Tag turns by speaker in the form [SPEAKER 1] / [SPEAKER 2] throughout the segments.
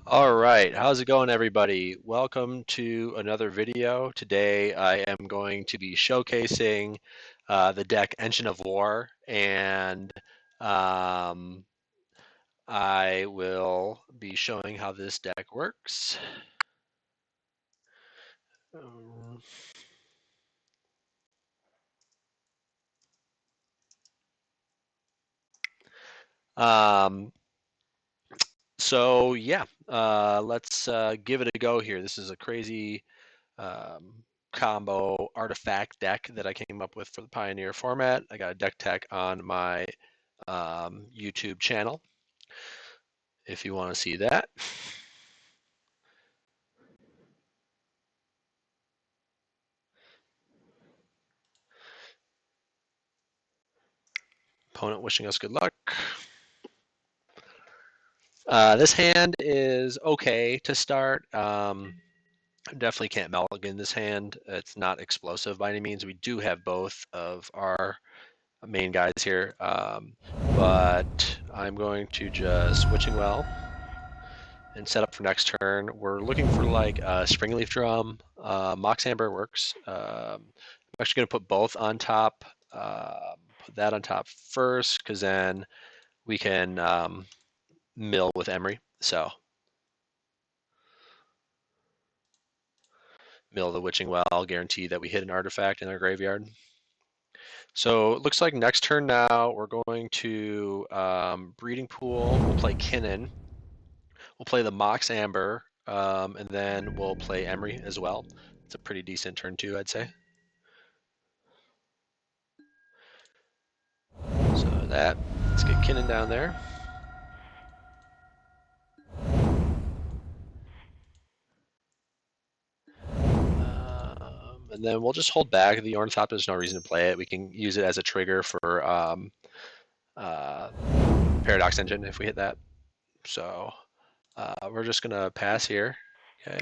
[SPEAKER 1] All right, how's it going, everybody? Welcome to another video. Today I am going to be showcasing the deck Engine of War, and um, I will be showing how this deck works. Um, so yeah, let's give it a go here. This is a crazy um, combo artifact deck that I came up with for the Pioneer format. I got a deck tech on my YouTube channel if you want to see that. Opponent wishing us good luck. This hand is okay to start. Definitely can't mulligan this hand. It's not explosive by any means. We do have both of our main guys here, but I'm going to just Witching Well and set up for next turn. We're looking for like a Springleaf Drum. Mox Amber works. I'm actually going to put both on top. Put that on top first, because then we can mill with Emery. So mill the Witching Well, guarantee that we hit an artifact in our graveyard. So it looks like next turn now we're going to Breeding Pool. We'll play Kinnan. We'll play the Mox Amber, and then we'll play Emery as well. It's a pretty decent turn two, I'd say. So let's get Kinnan down there. And then we'll just hold back the Ornithopter. There's no reason to play it. We can use it as a trigger for Paradox Engine if we hit that. So we're just going to pass here. Okay.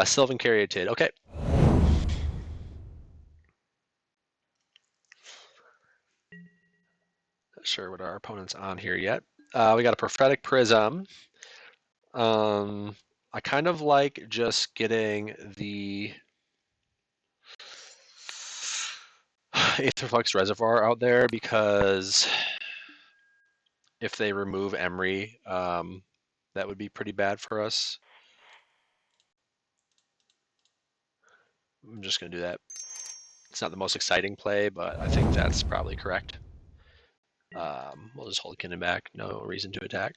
[SPEAKER 1] Sylvan Caryatid. Okay. Not sure what our opponent's on here yet. We got a Prophetic Prism. I kind of like just getting the Aetherflux Reservoir out there, because if they remove Emery, that would be pretty bad for us. I'm just going to do that. It's not the most exciting play, but I think that's probably correct. We'll just hold Kinnan back. No reason to attack.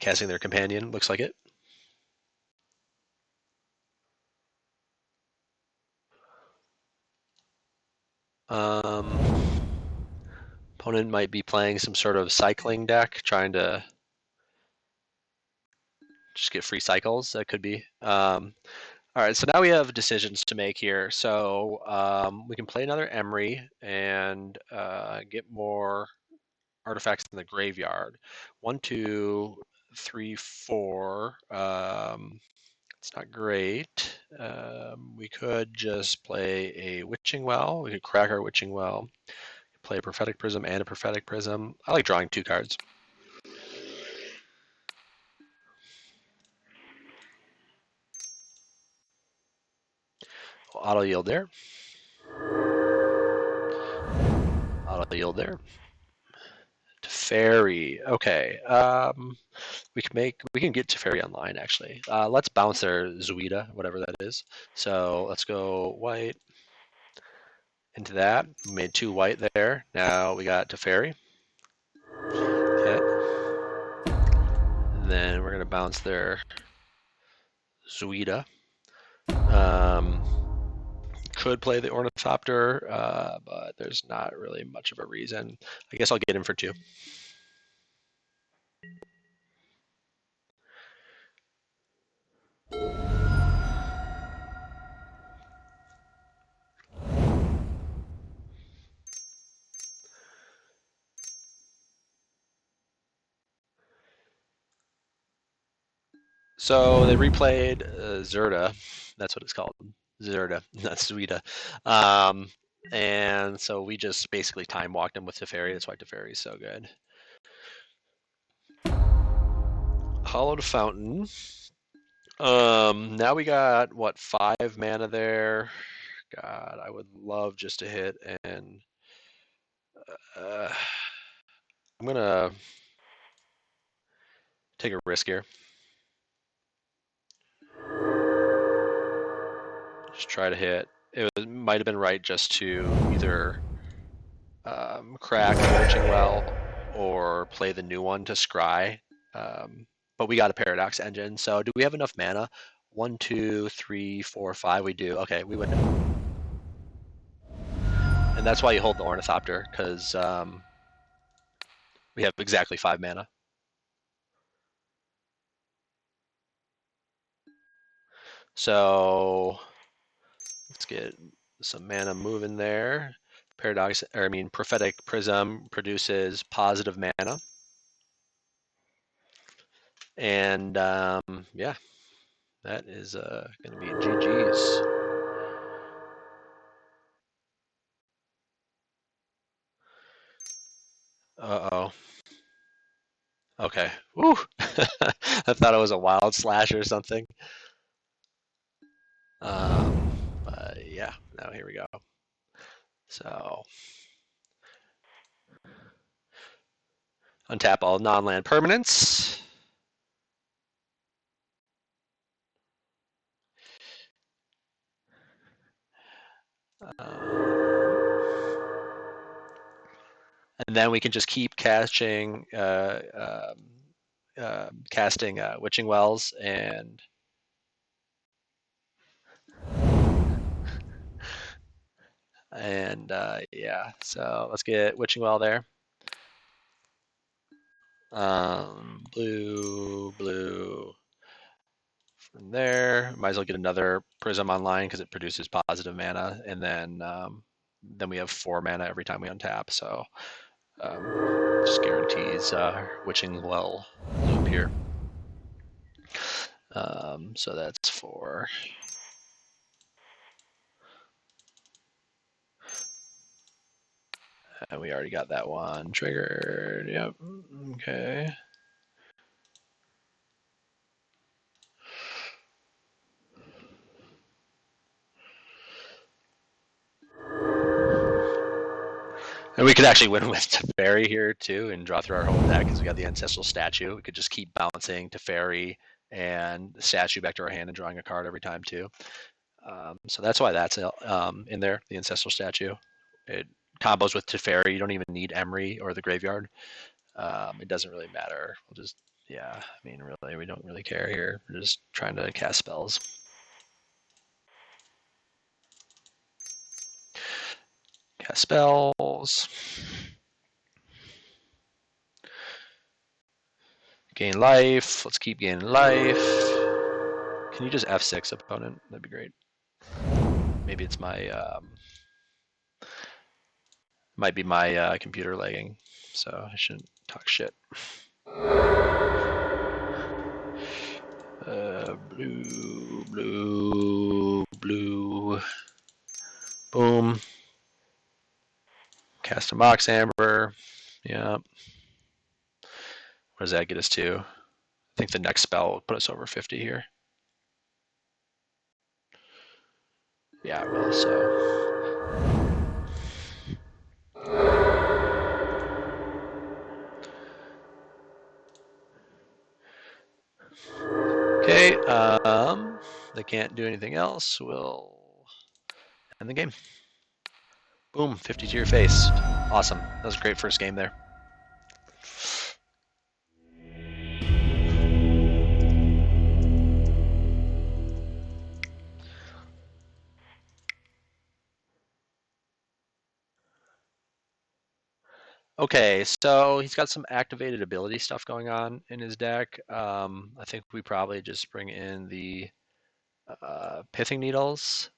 [SPEAKER 1] Casting their companion, looks like it. Opponent might be playing some sort of cycling deck, trying to just get free cycles. That could be. All right, so now we have decisions to make here. So we can play another Emery and get more artifacts in the graveyard. 1, 2, 3, 4. It's not great. We could just play a Witching Well. We could crack our Witching Well. Play a Prophetic Prism and a Prophetic Prism. I like drawing 2 cards. Auto yield there. Auto yield there. Teferi. Okay. We can get Teferi online actually. Let's bounce their Zirda, whatever that is. So let's go white into that. We made 2 white there. Now we got Teferi. Okay. And then we're gonna bounce their Zirda. Could play the Ornithopter, but there's not really much of a reason. I guess I'll get him for 2. So they replayed Zirda. That's what it's called. Zirda, not Zirda. Um, and so we just basically time walked him with Teferi. That's why Teferi is so good. Hollowed Fountain. Now we got what, 5 mana there. God, I would love just to hit, and uh, I'm gonna take a risk here. Just try to hit. It might have been right just to either crack the Witching Well or play the new one to scry. But we got a Paradox Engine. So do we have enough mana? 1, 2, 3, 4, 5. We do. Okay, we win. And that's why you hold the Ornithopter, because we have exactly 5 mana. So let's get some mana moving there. Prophetic Prism produces positive mana. And yeah, that is going to be GG's. Uh-oh. Okay. Woo! I thought it was a wild slash or something. But yeah, now here we go. So untap all non-land permanents. And then we can just keep casting Witching Wells and yeah. So let's get Witching Well there. Blue. From there, might as well get another Prism online because it produces positive mana, and then we have 4 mana every time we untap. So just guarantees Witching Well loop here. So that's 4. And we already got that one triggered. Yep. Okay. And we could actually win with Teferi here too and draw through our whole deck because we got the Ancestral Statue. We could just keep bouncing Teferi and the statue back to our hand and drawing a card every time too. So that's why that's in there, the Ancestral Statue. It combos with Teferi. You don't even need Emery or the Graveyard. It doesn't really matter. We'll just, yeah, I mean, really, we don't really care here. We're just trying to cast spells. Cast spells. Gain life. Let's keep gaining life. Can you just F6 opponent? That'd be great. Maybe it's my might be my computer lagging, so I shouldn't talk shit. Blue. Boom. Cast a Mox Amber. Yeah. What does that get us to? I think the next spell will put us over 50 here. Yeah, it will, so. Okay, they can't do anything else. We'll end the game. Boom, 50 to your face. Awesome. That was a great first game there. Okay, so he's got some activated ability stuff going on in his deck. I think we probably just bring in the Pithing Needles.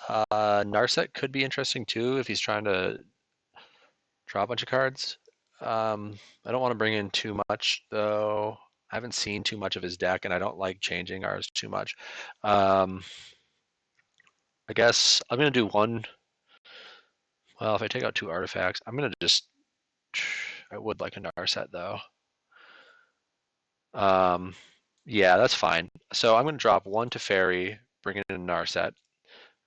[SPEAKER 1] Narset could be interesting too if he's trying to draw a bunch of cards. I don't want to bring in too much though. I haven't seen too much of his deck, and I don't like changing ours too much. I guess I'm gonna do one. Well, if I take out 2 artifacts, I'm gonna just. I would like a Narset though. Um, yeah, that's fine. So I'm gonna drop 1 Teferi, bring in a Narset.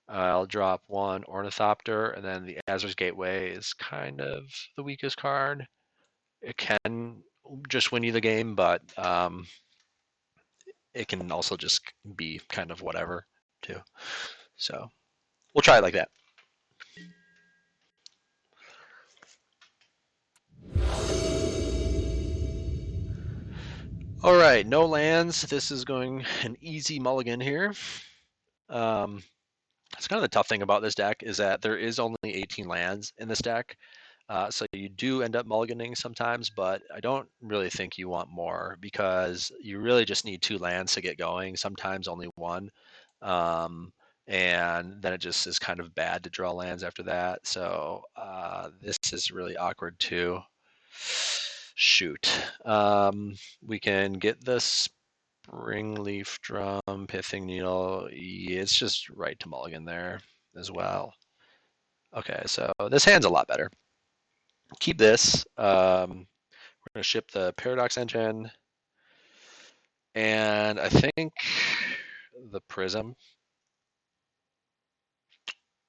[SPEAKER 1] I'll drop 1 Ornithopter, and then the Azur's Gateway is kind of the weakest card. It can just win you the game, but it can also just be kind of whatever too. So we'll try it like that. All right, no lands. This is going an easy mulligan here. It's kind of the tough thing about this deck is that there is only 18 lands in this deck. So you do end up mulliganing sometimes, but I don't really think you want more because you really just need 2 lands to get going, sometimes only 1. And then it just is kind of bad to draw lands after that. So this is really awkward too. Shoot. We can get the Springleaf Drum, Pithing Needle. Yeah, it's just right to mulligan there as well. Okay, so this hand's a lot better. Keep this. We're going to ship the Paradox Engine. And I think the Prism.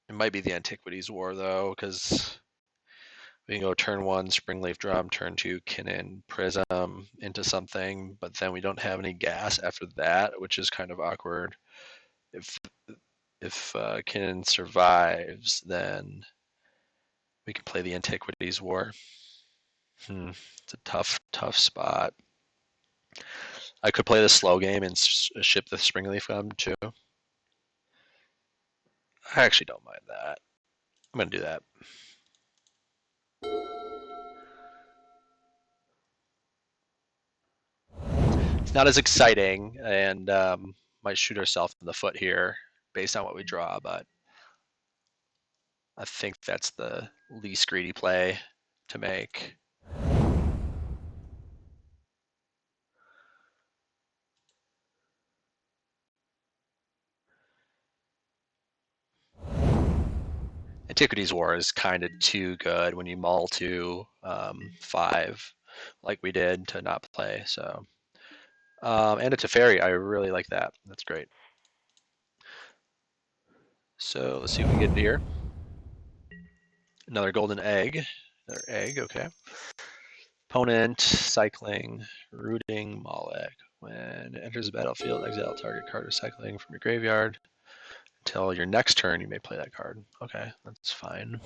[SPEAKER 1] It might be the Antiquities War, though, because we can go turn 1, Springleaf Drum, turn 2, Kinnan, Prism into something, but then we don't have any gas after that, which is kind of awkward. If Kinnan survives, then we can play the Antiquities War. It's a tough spot. I could play the slow game and ship the Springleaf Drum too. I actually don't mind that. I'm going to do that. It's not as exciting and might shoot ourselves in the foot here based on what we draw, but I think that's the least greedy play to make. Antiquities War is kind of too good when you mull to 5 like we did to not play. So, and a Teferi, I really like that. That's great. So let's see what we get here. Another golden egg. Another egg, okay. Opponent, cycling, rooting, Malek. When it enters the battlefield, exile target card recycling from your graveyard. Until your next turn, you may play that card. Okay, that's fine.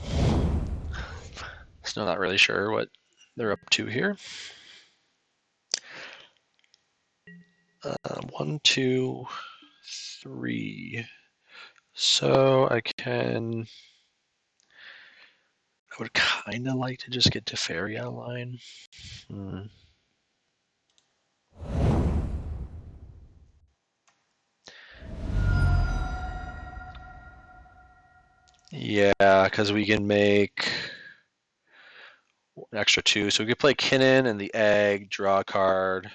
[SPEAKER 1] Still not really sure what they're up to here. 1, 2, 3. So I would kind of like to just get Teferi online. Yeah, because we can make an extra 2. So we could play Kinnan and the egg, draw a card.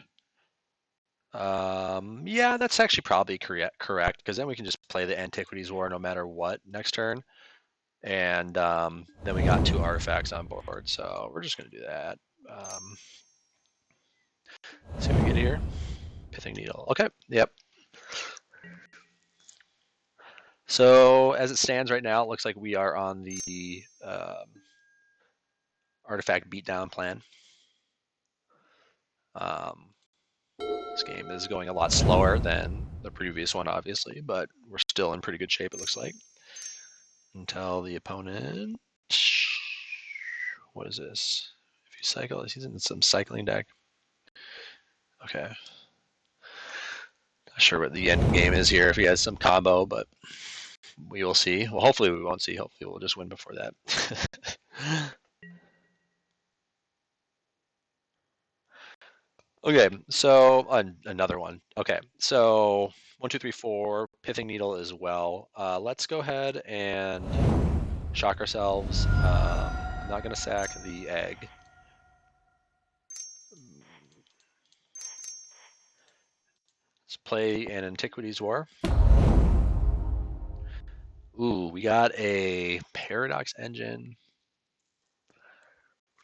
[SPEAKER 1] Yeah, that's actually probably correct because then we can just play the Antiquities War no matter what next turn. And then we got 2 artifacts on board, so we're just going to do that. Let's see what we get here. Pithing Needle. Okay, yep. So as it stands right now, it looks like we are on the artifact beatdown plan. This game is going a lot slower than the previous one, obviously, but we're still in pretty good shape, it looks like. Until the opponent... What is this? If you cycle, he's in some cycling deck. Okay. Not sure what the end game is here, if he has some combo, but we will see. Well, hopefully we won't see. Hopefully we'll just win before that. Okay, so another one. Okay, so 1, 2, 3, 4, Pithing Needle as well. Let's go ahead and shock ourselves. I'm not going to sack the egg. play an Antiquities War. Ooh, we got a Paradox Engine.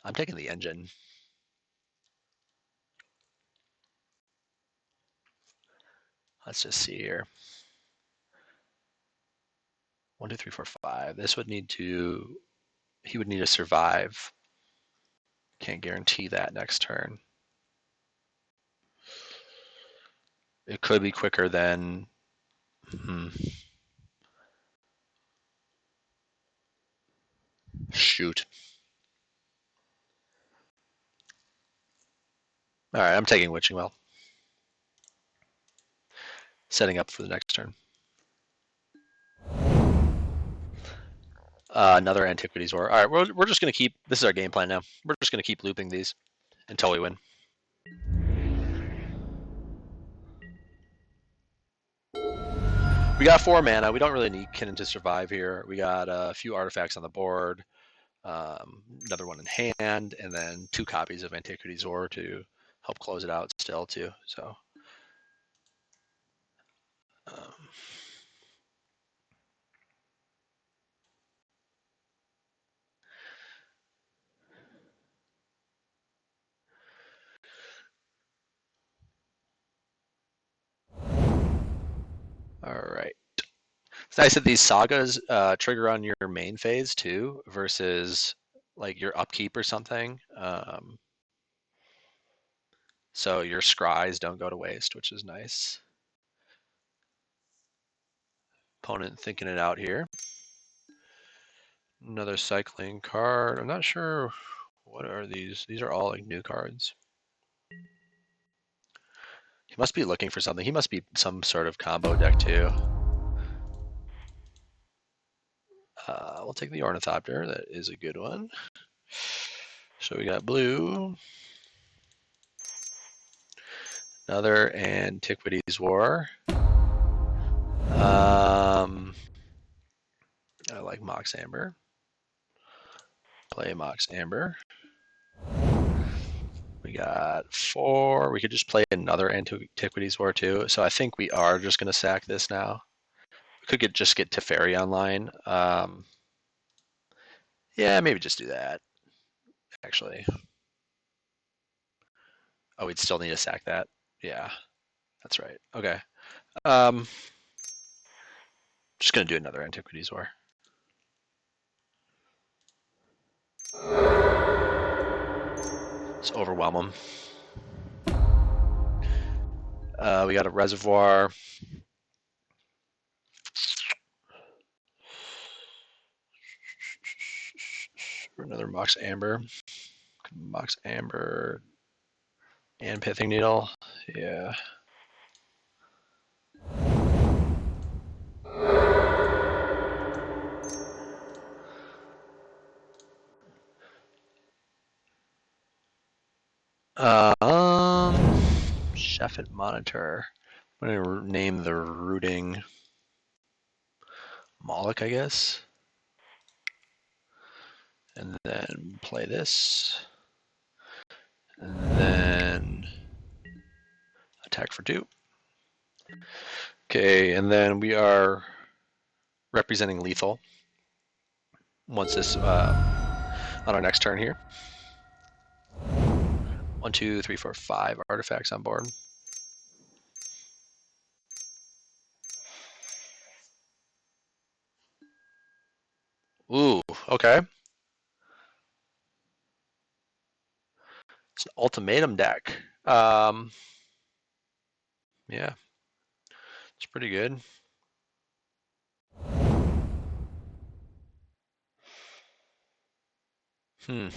[SPEAKER 1] I'm taking the engine. Let's just see here. 1, 2, 3, 4, 5. This would need to. He would need to survive. Can't guarantee that next turn. It could be quicker than. Shoot. All right, I'm taking Witching Well. Setting up for the next turn. Another Antiquities War. All right, we're just going to keep. This is our game plan now. We're just going to keep looping these until we win. We got 4 mana. We don't really need Kinnan to survive here. We got a few artifacts on the board, another one in hand, and then 2 copies of Antiquities War to help close it out still too. So. All right. It's nice that these sagas trigger on your main phase too, versus like your upkeep or something. So your scries don't go to waste, which is nice. Opponent thinking it out here. Another cycling card. I'm not sure what are these. These are all like new cards. He must be looking for something. He must be some sort of combo deck too. We'll take the Ornithopter. That is a good one. So we got blue. Another Antiquities War. I like Mox Amber. Play Mox Amber. We got 4. We could just play another Antiquities War too. So I think we are just going to sack this now. We could just get Teferi online. Yeah, maybe just do that, actually. Oh, we'd still need to sack that. Yeah, that's right. Okay. Just going to do another Antiquities War. Let's overwhelm them. We got a Reservoir. Another Mox Amber. Mox Amber and Pithing Needle. Yeah. Chef and Monitor. I'm going to name the Rooting Moloch, I guess. And then play this. And then attack for 2. Okay, and then we are representing lethal once this on our next turn here. 1, 2, 3, 4, 5 artifacts on board. Ooh, okay. It's an ultimatum deck. Yeah, it's pretty good. So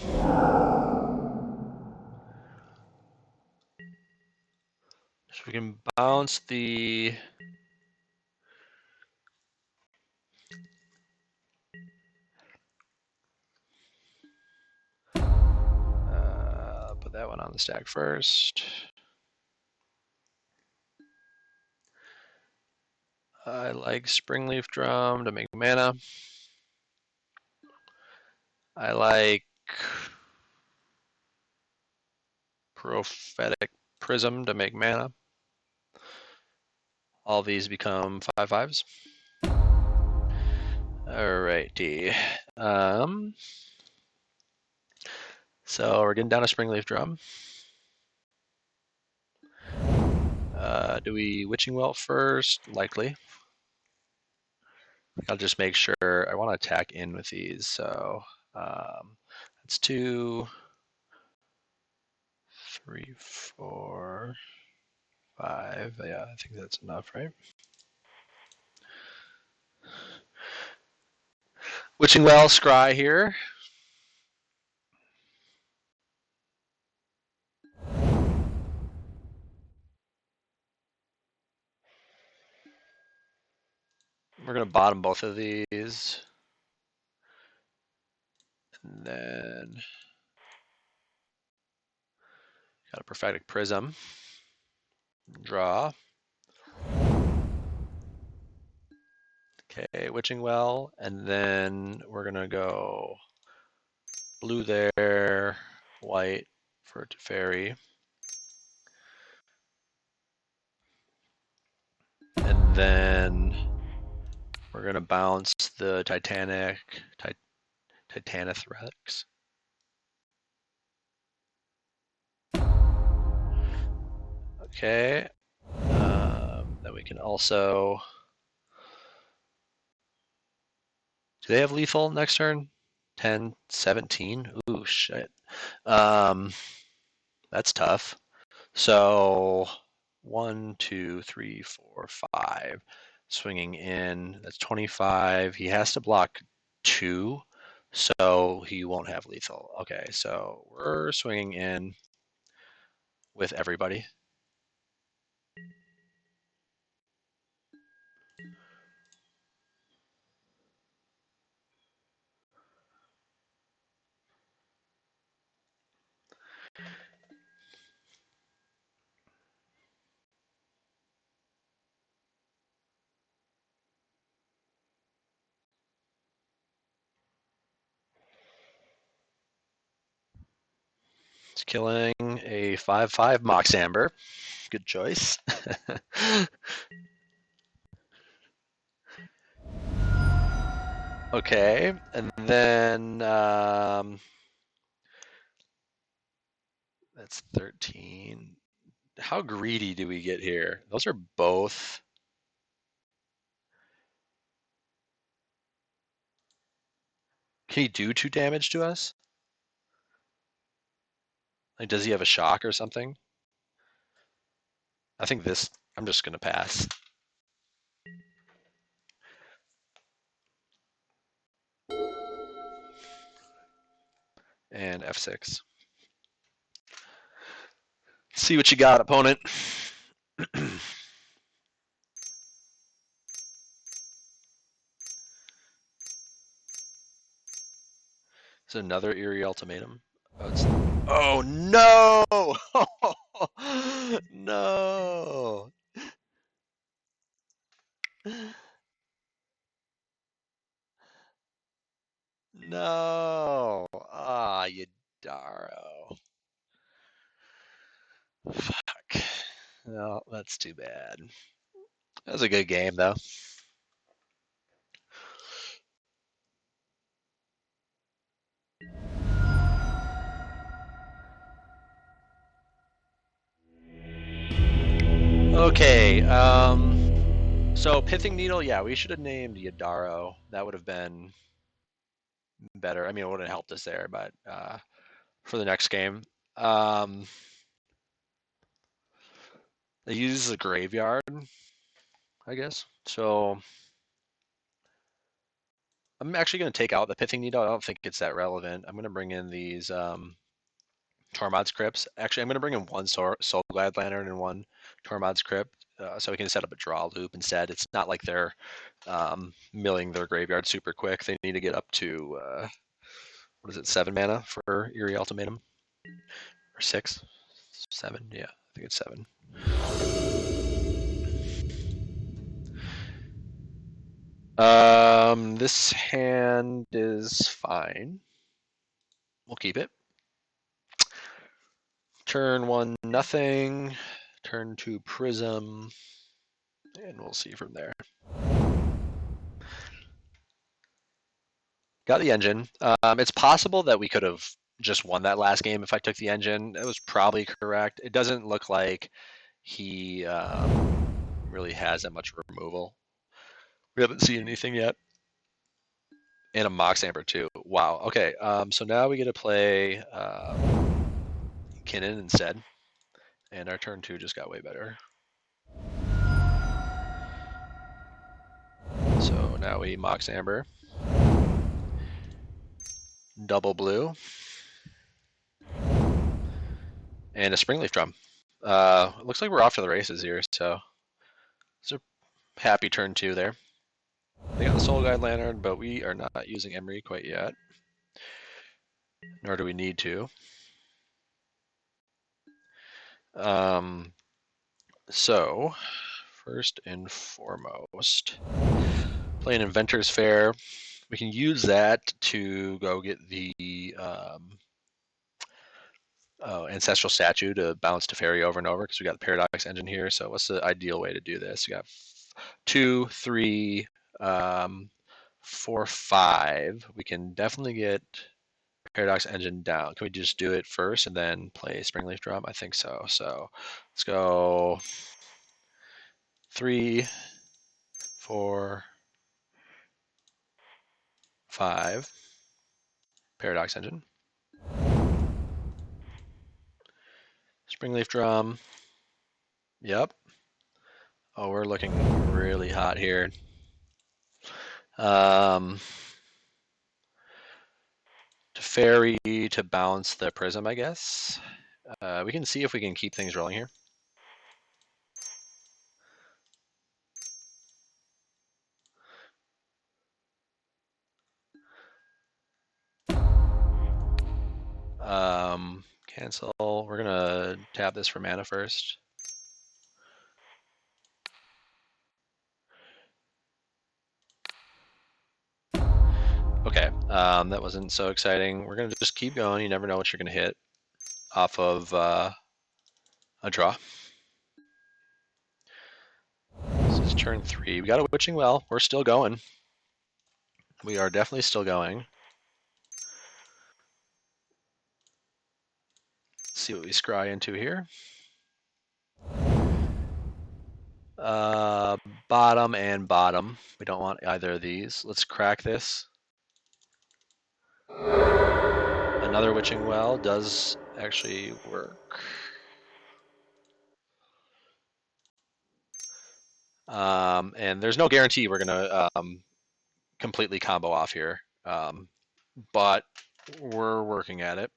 [SPEAKER 1] we can bounce the. Put that one on the stack first. I like Springleaf Drum to make mana. I like Prophetic Prism to make mana. all these become 5/5s. Alrighty. So we're getting down a Springleaf Drum. Do we Witching Well first? Likely. I'll just make sure. I want to attack in with these. So that's 2, 3, 4, 5. Yeah, I think that's enough, right? Witching Well, scry here. We're going to bottom both of these. And then got a Prophetic Prism. Draw. Okay, Witching Well. And then we're going to go blue there, white for Teferi. And then we're going to bounce the Titanith relics. Okay. Then we can also. Do they have lethal next turn? 10, 17? Ooh, shit. That's tough. So 1, 2, 3, 4, 5. Swinging in. That's 25. He has to block 2, so he won't have lethal. Okay, so we're swinging in with everybody. It's killing a 5/5 Mox Amber. Good choice. Okay, and then that's 13. How greedy do we get here? Those are both. Can he do 2 damage to us? Like, does he have a shock or something? I think this. I'm just gonna pass. And F6. See what you got, opponent. Is it another eerie ultimatum? Oh no! No! No! Ah, Yadaro. Fuck. No, that's too bad. That was a good game, though. Okay, so Pithing Needle, yeah, we should have named Yadaro. That would have been better. I mean, it would have helped us there, but for the next game. They use the graveyard, I guess. So I'm actually going to take out the Pithing Needle. I don't think it's that relevant. I'm going to bring in these Tormod's Crypts. Actually, I'm going to bring in one Soulglad Lantern and one Tormod's Crypt, so we can set up a draw loop instead. It's not like they're milling their graveyard super quick. They need to get up to, what is it, 7 mana for Eerie Ultimatum? Or 6? 7? Yeah, I think it's 7. This hand is fine. We'll keep it. Turn 1, nothing. Turn 2, Prism. and we'll see from there. Got the engine. It's possible that we could have just won that last game if I took the engine. That was probably correct. It doesn't look like he really has that much removal. We haven't seen anything yet. And a Mox Amber too. Wow. Okay. So now we get to play Kinnan instead. And our turn 2 just got way better. So now we Mox Amber. Double blue. And a Springleaf Drum. It looks like we're off to the races here, so it's a happy turn 2 there. They got the Soul Guide Lantern, but we are not using Emery quite yet. Nor do we need to. So, first and foremost, play an Inventor's Fair. We can use that to go get the Ancestral Statue to bounce Teferi over and over because we got the Paradox Engine here. So what's the ideal way to do this? We got 2, 3, 4, 5. We can definitely get Paradox Engine down. Can we just do it first and then play Springleaf Drum? I think so. So let's go 3, 4, 5. Paradox Engine. Springleaf Drum. Yep. Oh, we're looking really hot here. Teferi to bounce the Prism, I guess. We can see if we can keep things rolling here. Cancel. We're gonna tap this for mana first. Okay, that wasn't so exciting. We're gonna just keep going. You never know what you're gonna hit off of a draw. This is turn 3. We got a Witching Well. We're still going. We are definitely still going. Let's see what we scry into here. Bottom and bottom. We don't want either of these. Let's crack this. Another Witching Well does actually work. And there's no guarantee we're gonna completely combo off here, but we're working at it.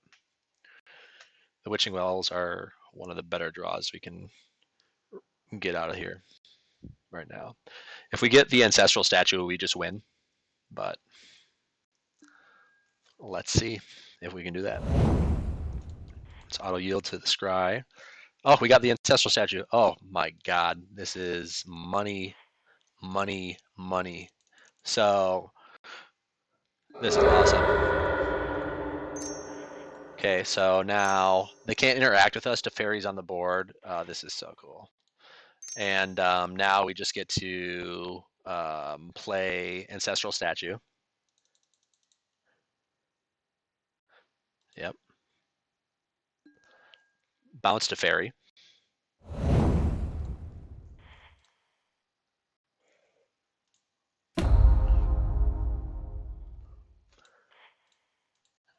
[SPEAKER 1] The Witching Wells are one of the better draws we can get out of here right now. If we get the Ancestral Statue, we just win, but let's see if we can do that. Let's auto yield to the scry. Oh, we got the Ancestral Statue. Oh my god, this is money, money, money. So this is awesome. Okay, so now they can't interact with us. Teferi's on the board. This is so cool. And now we just get to play Ancestral Statue. Yep. Bounce Teferi.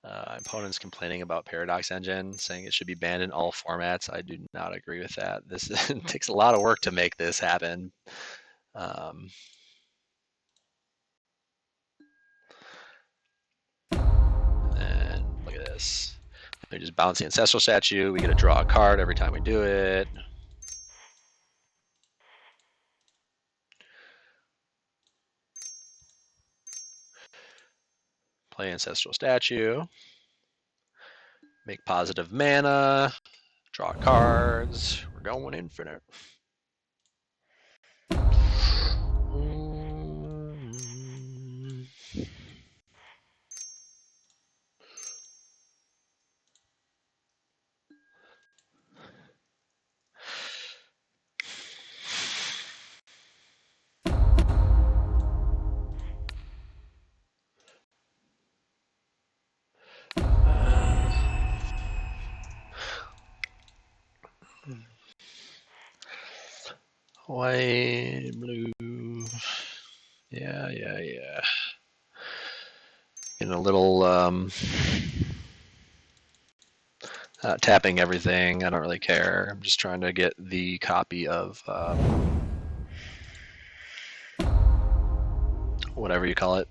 [SPEAKER 1] Opponents complaining about Paradox Engine, saying it should be banned in all formats. I do not agree with that. This takes a lot of work to make this happen. And look at this. We just bounce the Ancestral Statue. We get to draw a card every time we do it. Play Ancestral Statue. Make positive mana. Draw cards. We're going infinite. White, blue. Yeah. Getting a little tapping everything. I don't really care. I'm just trying to get the copy of whatever you call it.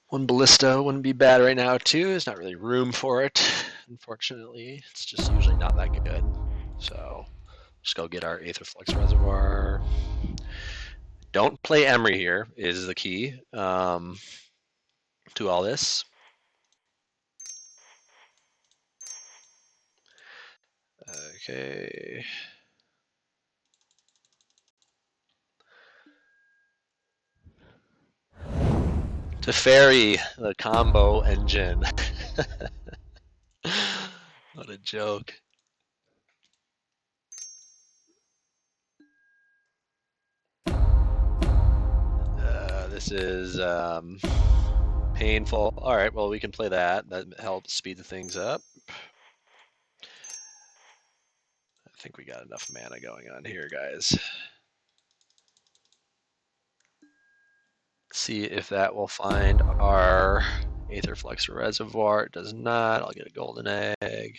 [SPEAKER 1] One ballista wouldn't be bad right now too. There's not really room for it, unfortunately. It's just usually not that good. So just go get our Aetherflux Reservoir. Don't play Emery here is the key to all this. Okay. Teferi, the combo engine. What a joke. This is painful. All right, well, we can play that. That helps speed the things up. I think we got enough mana going on here, guys. See if that will find our Aetherflux Reservoir. It does not. I'll get a golden egg.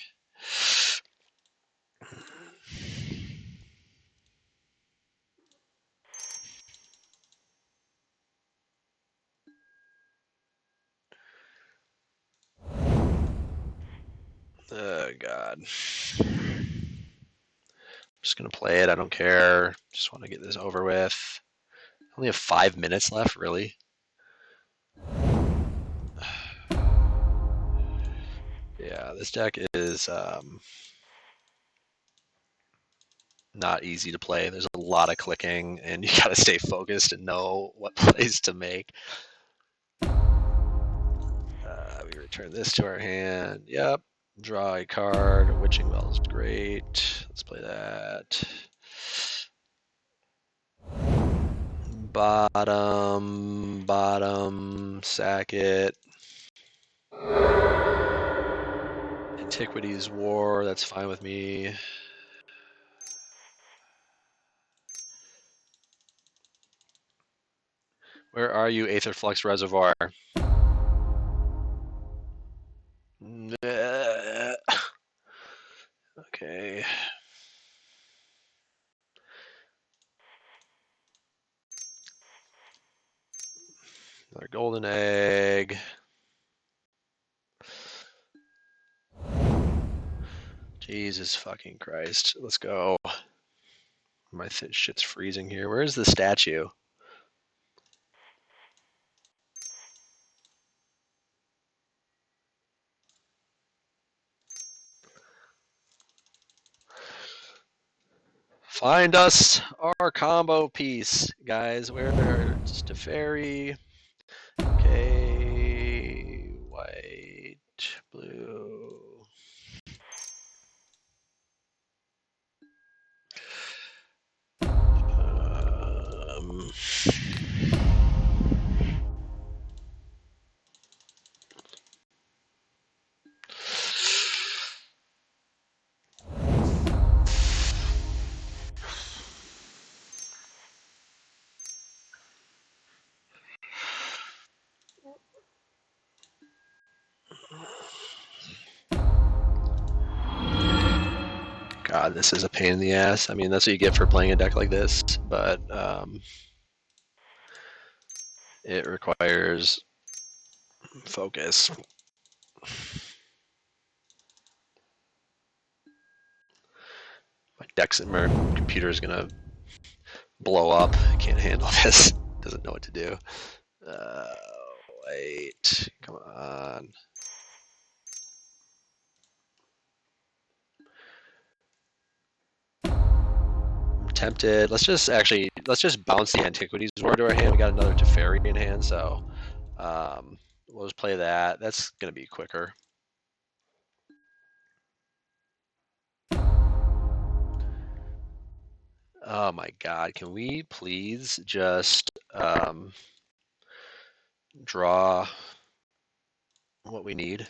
[SPEAKER 1] Oh, God. I'm just going to play it. I don't care. Just want to get this over with. I only have 5 minutes left, really. Yeah, this deck is not easy to play. There's a lot of clicking, and you got to stay focused and know what plays to make. We return this to our hand. Yep. Draw a card. Witching Well is great. Let's play that. Bottom, sack it. Antiquities War, that's fine with me. Where are you, Aetherflux Reservoir? Okay. Another golden egg. Jesus fucking Christ. Let's go. My shit's freezing here. Where's the statue? Find us our combo piece, guys. Where's Teferi? Okay, white, blue. God, this is a pain in the ass. I mean, that's what you get for playing a deck like this, but it requires focus. My computer is gonna blow up. I can't handle this. Doesn't know what to do. Wait, come on. I'm tempted. Let's just bounce the Antiquities War to our hand. We got another Teferi in hand, so we'll just play that. That's gonna be quicker. Oh my God, can we please just draw what we need?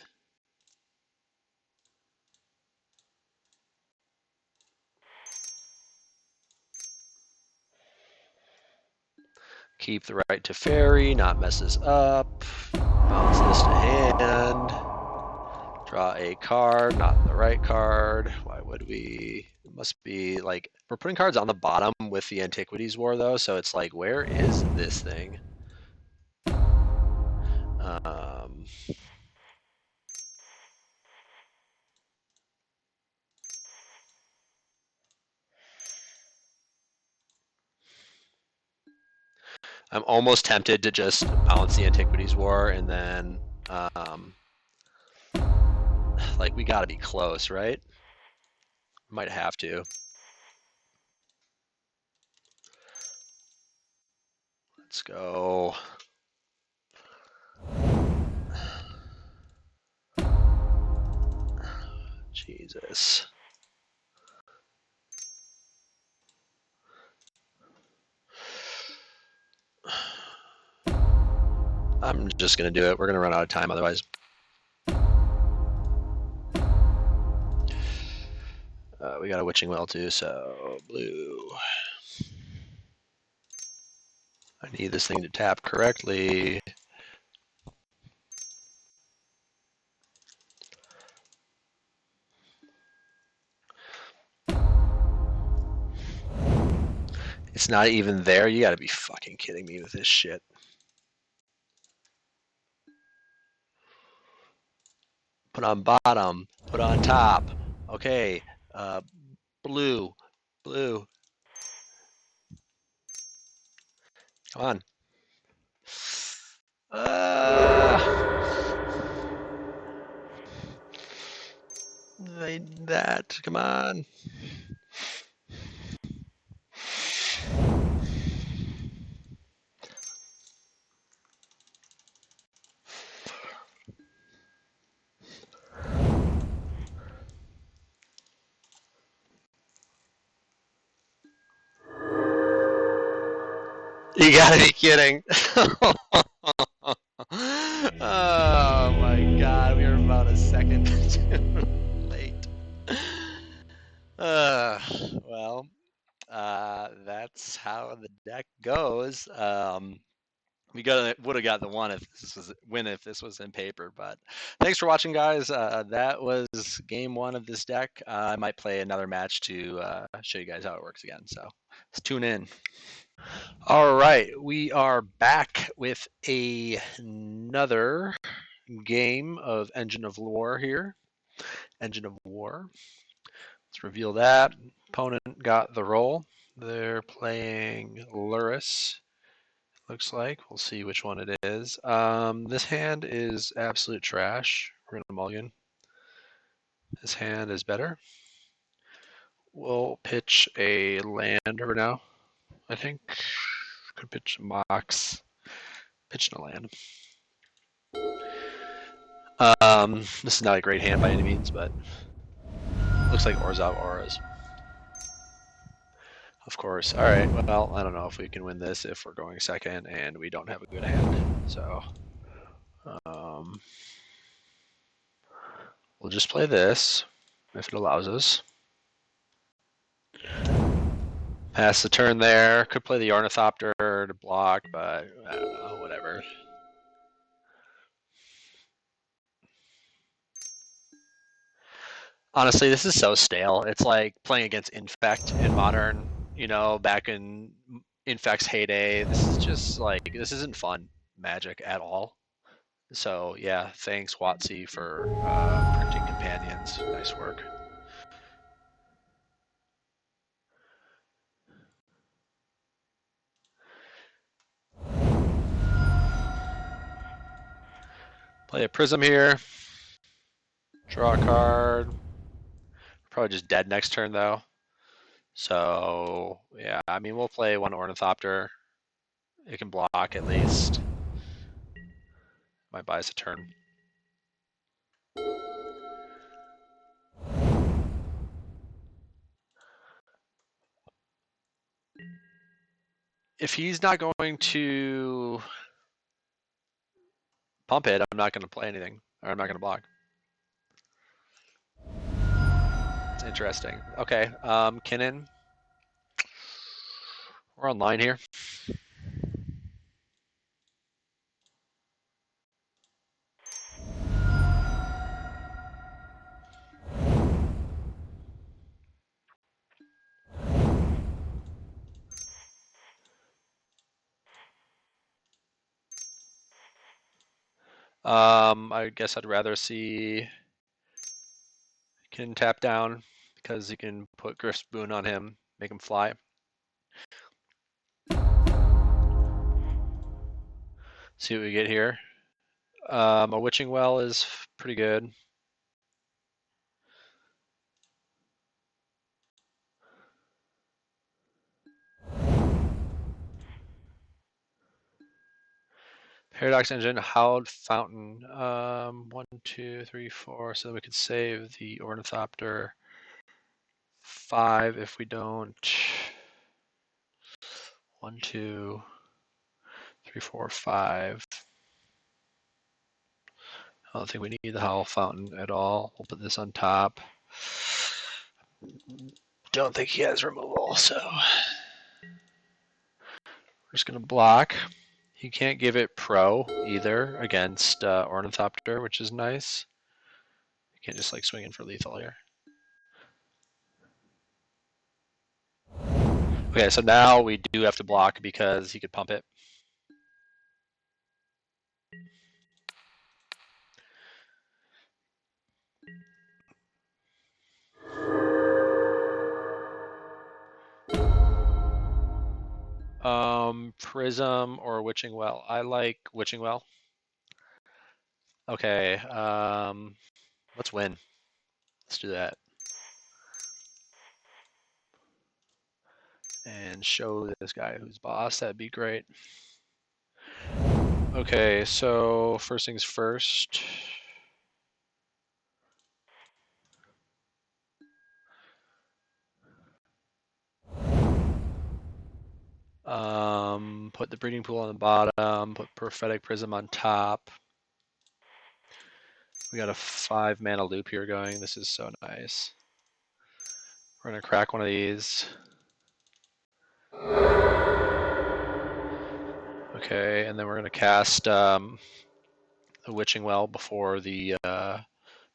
[SPEAKER 1] Keep the right to ferry, not mess this up. Bounce this to hand. Draw a card, not the right card. Why would we? It must be like, we're putting cards on the bottom with the Antiquities War though, so it's like, where is this thing? I'm almost tempted to just bounce the Antiquities War and then, like, we gotta be close, right? Might have to. Let's go. Jesus. I'm just gonna do it. We're gonna run out of time otherwise. We got a Witching Well too, so blue. I need this thing to tap correctly. It's not even there. You gotta be fucking kidding me with this shit. Put on bottom, put on top. Okay, blue, blue. Come on. That, come on. You gotta be kidding. Oh my god, we were about a second too late. Well, that's how the deck goes. We would have got the win if this was in paper. But thanks for watching, guys. That was game one of this deck. I might play another match to show you guys how it works again. So let's tune in. All right, we are back with another game of Engine of War here. Engine of War. Let's reveal that. Opponent got the roll. They're playing Luris. Looks like. We'll see which one it is. This hand is absolute trash. We're gonna mulligan. This hand is better. We'll pitch a land for now, I think. Could pitch a Mox. Pitching a land. This is not a great hand by any means, but looks like Orzhov auras. Of course. All right. Well, I don't know if we can win this if we're going second and we don't have a good hand. So we'll just play this if it allows us. Pass the turn there. Could play the Ornithopter to block, but I don't know. Whatever. Honestly, this is so stale. It's like playing against Infect in Modern. You know, back in Infect's heyday. This is just like, this isn't fun Magic at all. So yeah, thanks WotC for printing companions. Nice work. Play a Prism here. Draw a card. Probably just dead next turn though. So yeah, I mean we'll play one Ornithopter. It can block at least. Might buy us a turn. If he's not going to pump it, I'm not going to play anything, or I'm not going to block. It's interesting. Okay, Kinnan. We're online here. I guess I'd rather see can tap down because he can put Griff's Boon on him, make him fly. See what we get here. A Witching Well is pretty good. Paradox Engine, Howled Fountain. 1, 2, 3, 4. So we could save the Ornithopter. 5 if we don't. 1, 2, 3, 4, 5. I don't think we need the Howl Fountain at all. We'll put this on top. Don't think he has removal, so we're just going to block. He can't give it pro either against Ornithopter, which is nice. You can't just like swing in for lethal here. Okay, so now we do have to block because he could pump it. Prism or Witching Well. I like Witching Well. Okay, let's win. Let's do that. And show this guy who's boss. That'd be great. Okay, so first things first. Put the breeding pool on the bottom, put Prophetic Prism on top. We got a 5 mana loop here going. This is so nice. We're gonna crack one of these. Okay, and then we're gonna cast the Witching Well before the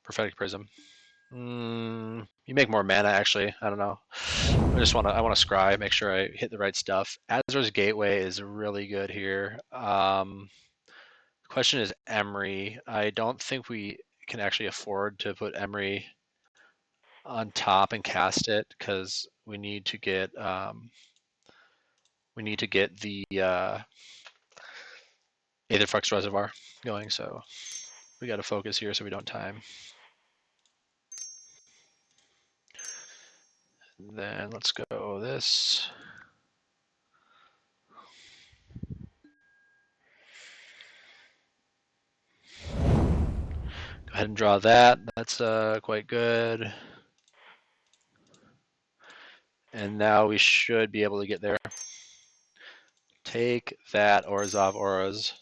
[SPEAKER 1] Prophetic Prism. You make more mana actually. I don't know. I want to scry, make sure I hit the right stuff. Azur's Gateway is really good here. Question is Emery. I don't think we can actually afford to put Emery on top and cast it because we need to get the Aetherflux Reservoir going. So we got to focus here so we don't time. And then let's go this. Go ahead and draw that. That's quite good. And now we should be able to get there. Take that, Orzhov Auras.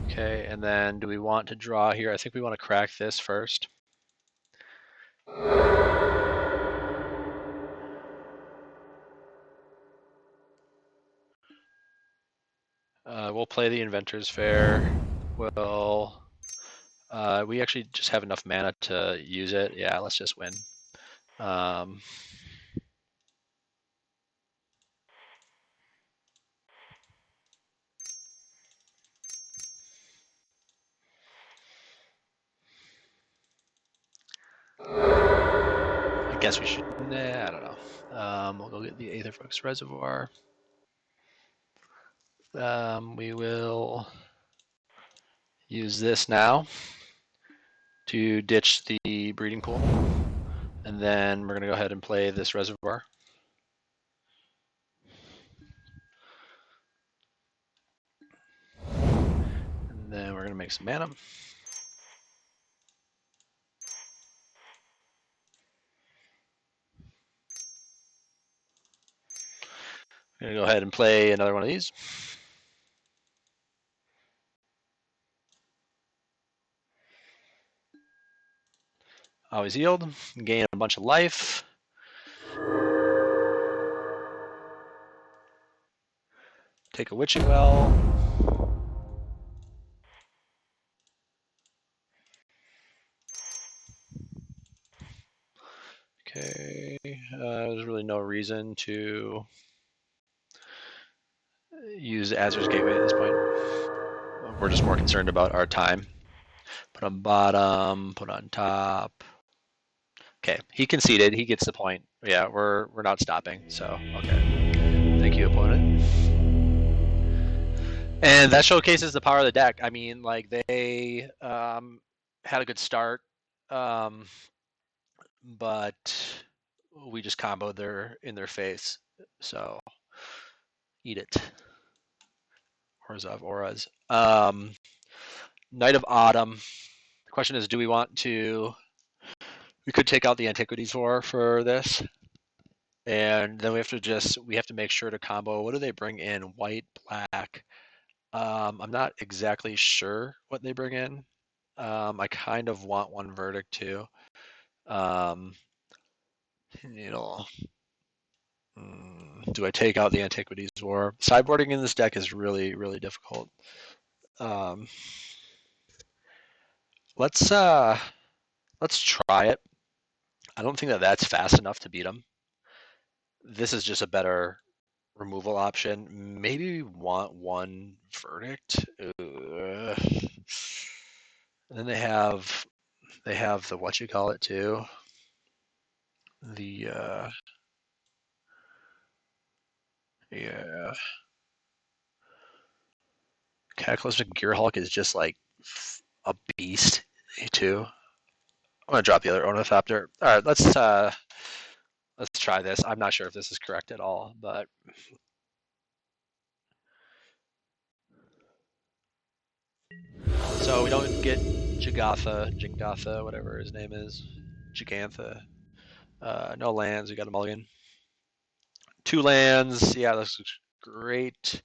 [SPEAKER 1] Okay, and then do we want to draw here? I think we want to crack this first. We'll play the Inventor's Fair. We actually just have enough mana to use it. Yeah, let's just win. I guess we should. Nah, I don't know. We'll go get the Aetherflux Reservoir. We will use this now to ditch the breeding pool. And then we're going to go ahead and play this reservoir. And then we're going to make some mana. I'm going to go ahead and play another one of these. Always yield, gain a bunch of life. Take a Witching Well. Okay, there's really no reason to use Azur's Gateway at this point. We're just more concerned about our time. Put on bottom, put on top. Okay, he conceded. He gets the point. Yeah, we're not stopping. So okay, thank you, opponent. And that showcases the power of the deck. I mean, like they had a good start, but we just comboed in their face. So eat it, Orzhov auras. Knight of Autumn. The question is, do we want to? We could take out the Antiquities War for this, and then we have to make sure to combo. What do they bring in? White, black. I'm not exactly sure what they bring in. I kind of want one verdict too. You know, do I take out the Antiquities War? Sideboarding in this deck is really, really difficult. Um, let's try it. I don't think that that's fast enough to beat them. This is just a better removal option. Maybe we want one verdict. And then they have the what you call it too. The yeah. Cataclysmic Gearhulk is just like a beast too. I'm gonna drop the other Ornithopter. All right, let's try this. I'm not sure if this is correct at all, but so we don't get Jingotha, whatever his name is, Gigantha. No lands. We got a mulligan. 2 lands. Yeah, this looks great. I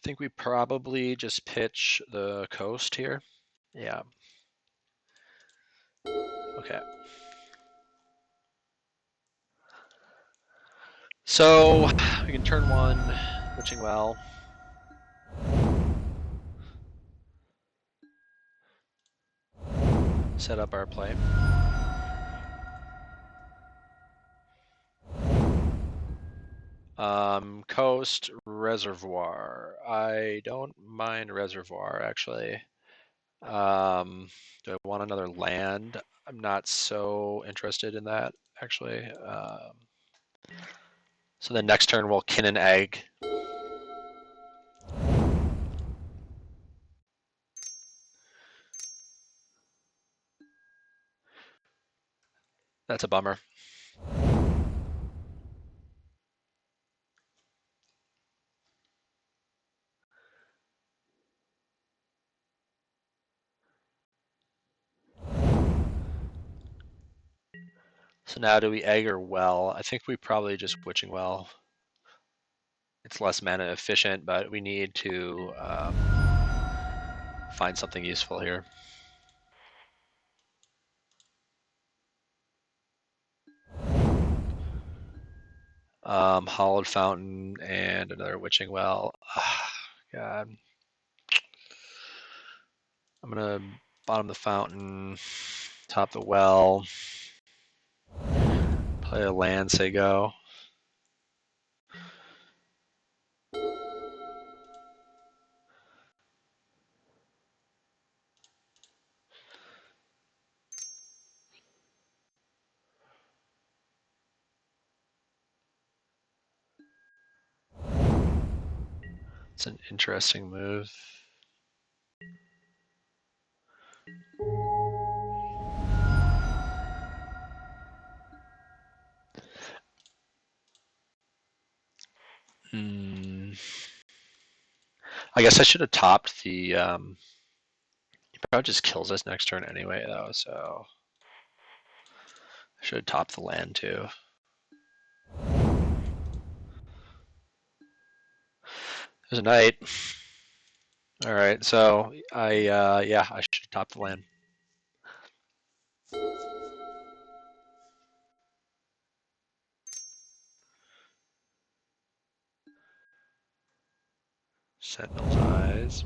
[SPEAKER 1] think we probably just pitch the coast here. Yeah. Okay. So we can turn 1, Witching Well. Set up our play. Coast, Reservoir. I don't mind Reservoir, actually. Do I want another land? I'm not so interested in that, actually. So the next turn we'll kin an egg. That's a bummer. So now do we egg or well? I think we probably just Witching Well. It's less mana efficient, but we need to find something useful here. Hollowed Fountain and another Witching Well. God. I'm gonna bottom the fountain, top the well, play a land, say go. It's an interesting move. I guess I should have topped the. He probably just kills us next turn anyway, though. So I should have topped the land too. There's a knight. All right, so I should top the land. Sentinel's Eyes.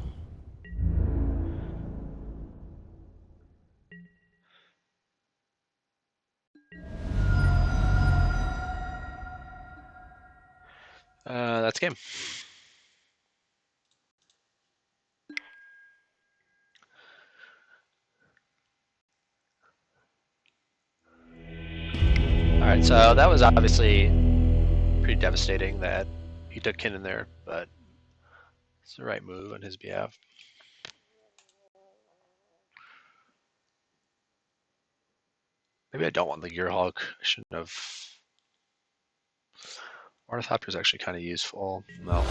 [SPEAKER 1] That's game. Alright, so that was obviously pretty devastating that he took Kin in there, but it's the right move on his behalf. Maybe I don't want the Gearhulk. I shouldn't have. Ornithopter is actually kind of useful. No,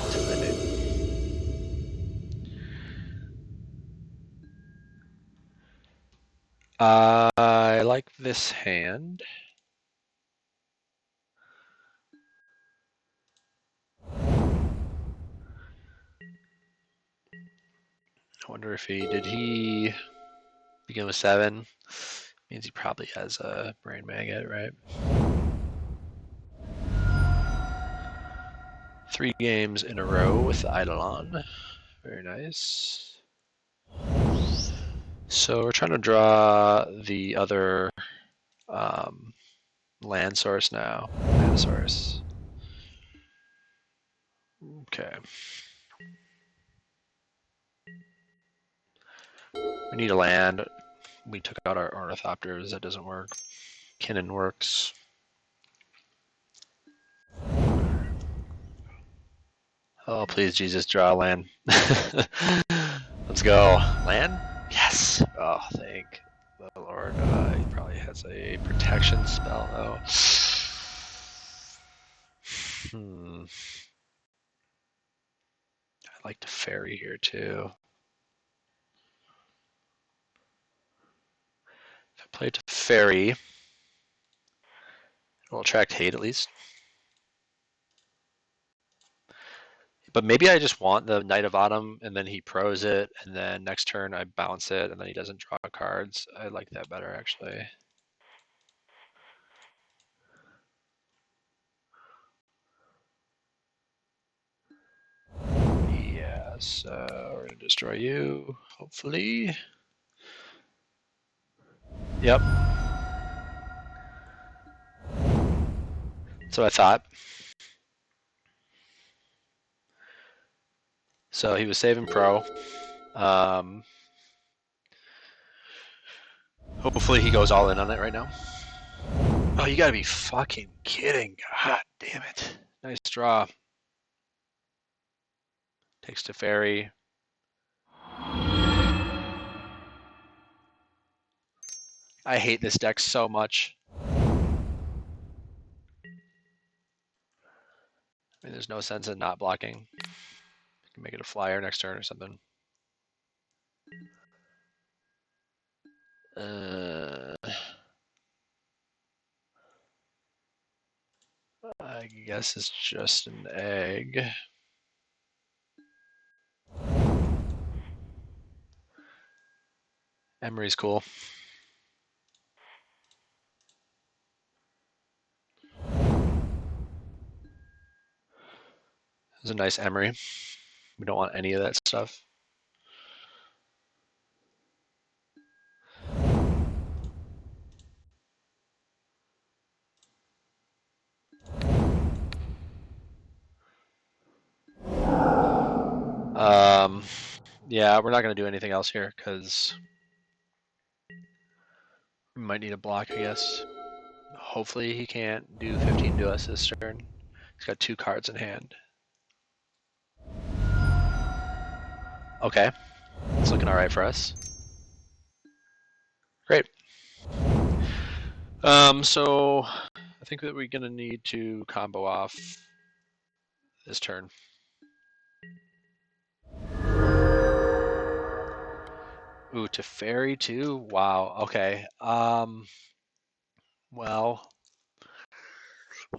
[SPEAKER 1] I like this hand. I wonder if did he begin with 7? Means he probably has a brain maggot, right? 3 games in a row with the Eidolon. Very nice. So we're trying to draw the other land source now. Mana source. Okay. We need a land. We took out our Ornithopters. That doesn't work. Kinnan works. Oh, please, Jesus, draw a land. Let's go. Land? Yes. Oh, thank the Lord. He probably has a protection spell, though. I'd like to fairy here, too. If I play to fairy, it will attract hate at least. But maybe I just want the Knight of Autumn, and then he pros it, and then next turn I bounce it, and then he doesn't draw cards. I like that better, actually. Yeah, so we're going to destroy you, hopefully. Yep. So I thought. So he was saving pro. Hopefully he goes all in on it right now. Oh, you gotta be fucking kidding. God damn it. Nice draw. Takes to fairy. I hate this deck so much. I mean, there's no sense in not blocking. You can make it a flyer next turn or something. I guess it's just an egg. Emery's cool. It's a nice Emery. We don't want any of that stuff. Yeah, we're not going to do anything else here because we might need a block, I guess. Hopefully he can't do 15 to us this turn. He's got 2 cards in hand. Okay, it's looking all right for us. Great. So I think that we're going to need to combo off this turn. Ooh, to fairy too? Wow, okay. Well,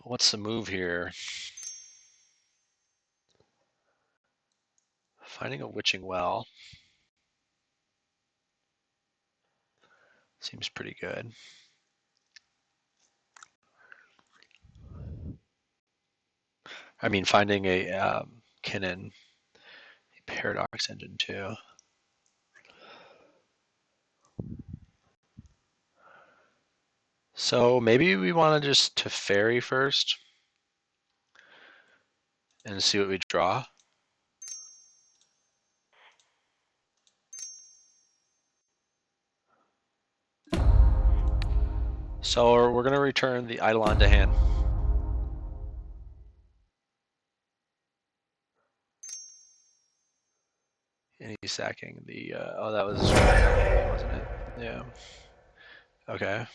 [SPEAKER 1] what's the move here? Finding a witching well seems pretty good. I mean, finding a Kinnan Paradox Engine too. So maybe we want to just to fairy first and see what we draw. So we're going to return the Eidolon to hand. And he's sacking the, oh, that was, wasn't it? Yeah. Okay.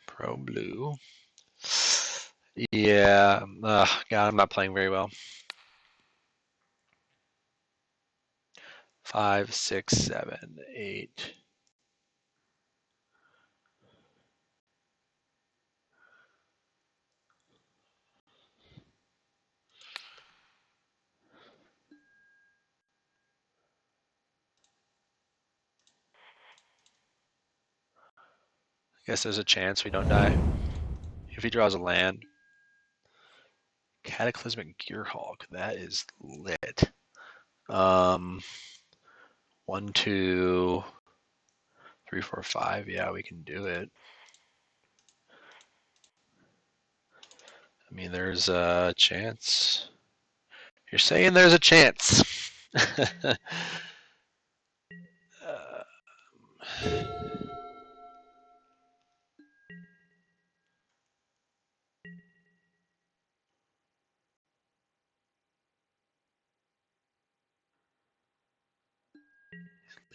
[SPEAKER 1] Pro blue. Yeah. God, I'm not playing very well. 5, 6, 7, 8. I guess there's a chance we don't die. If he draws a land. Cataclysmic Gearhulk. That is lit. 1, 2, 3, 4, 5. Yeah, we can do it. I mean, there's a chance. You're saying there's a chance.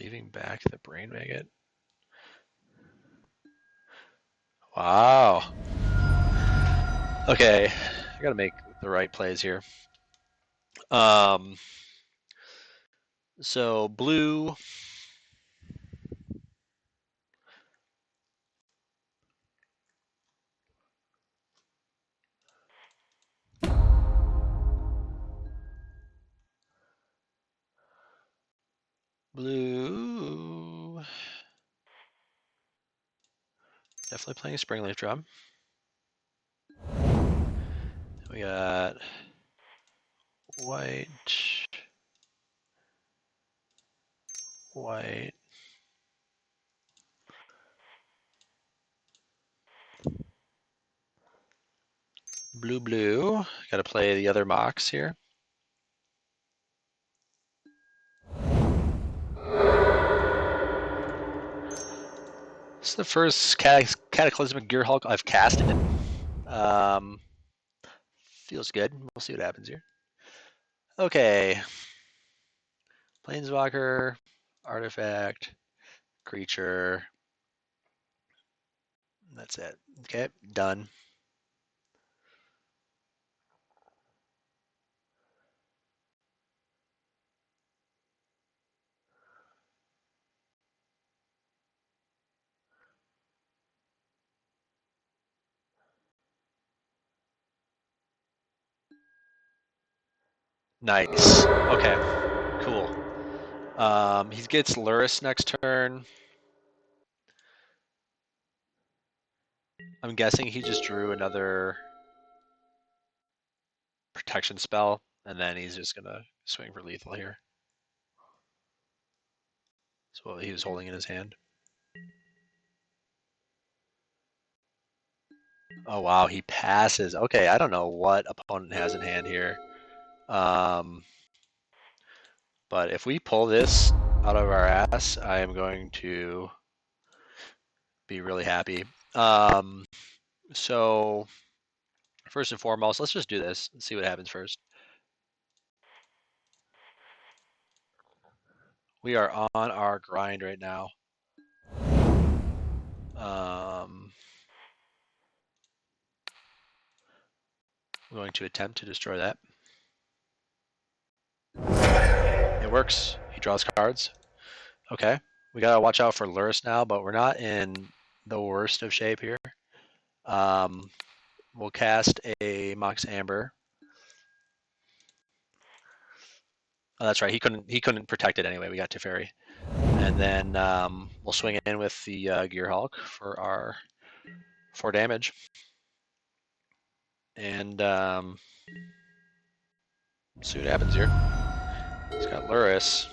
[SPEAKER 1] Leaving back the brain maggot. Wow. Okay, I gotta make the right plays here. So blue. Blue. Definitely playing a Springleaf Drum. We got white, white. Blue, blue. Got to play the other mocks here. This is the first Cataclysmic Gearhulk I've casted. Feels good. We'll see what happens here. Okay. Planeswalker, artifact, creature. That's it. Okay, done. Nice. Okay, cool. He gets Luris next turn. I'm guessing he just drew another protection spell, and then he's just gonna swing for lethal here. That's what he was holding in his hand. Oh wow, he passes. Okay, I don't know what opponent has in hand here. But if we pull this out of our ass, I am going to be really happy. So first and foremost, let's just do this and see what happens first. We are on our grind right now. I'm going to attempt to destroy that. It works. He draws cards. Okay. We gotta watch out for Luris now, but we're not in the worst of shape here. We'll cast a Mox Amber. Oh, that's right. He couldn't protect it anyway. We got Teferi, and then we'll swing in with the Gearhulk for our 4 damage, and see what happens here. He's got Luris.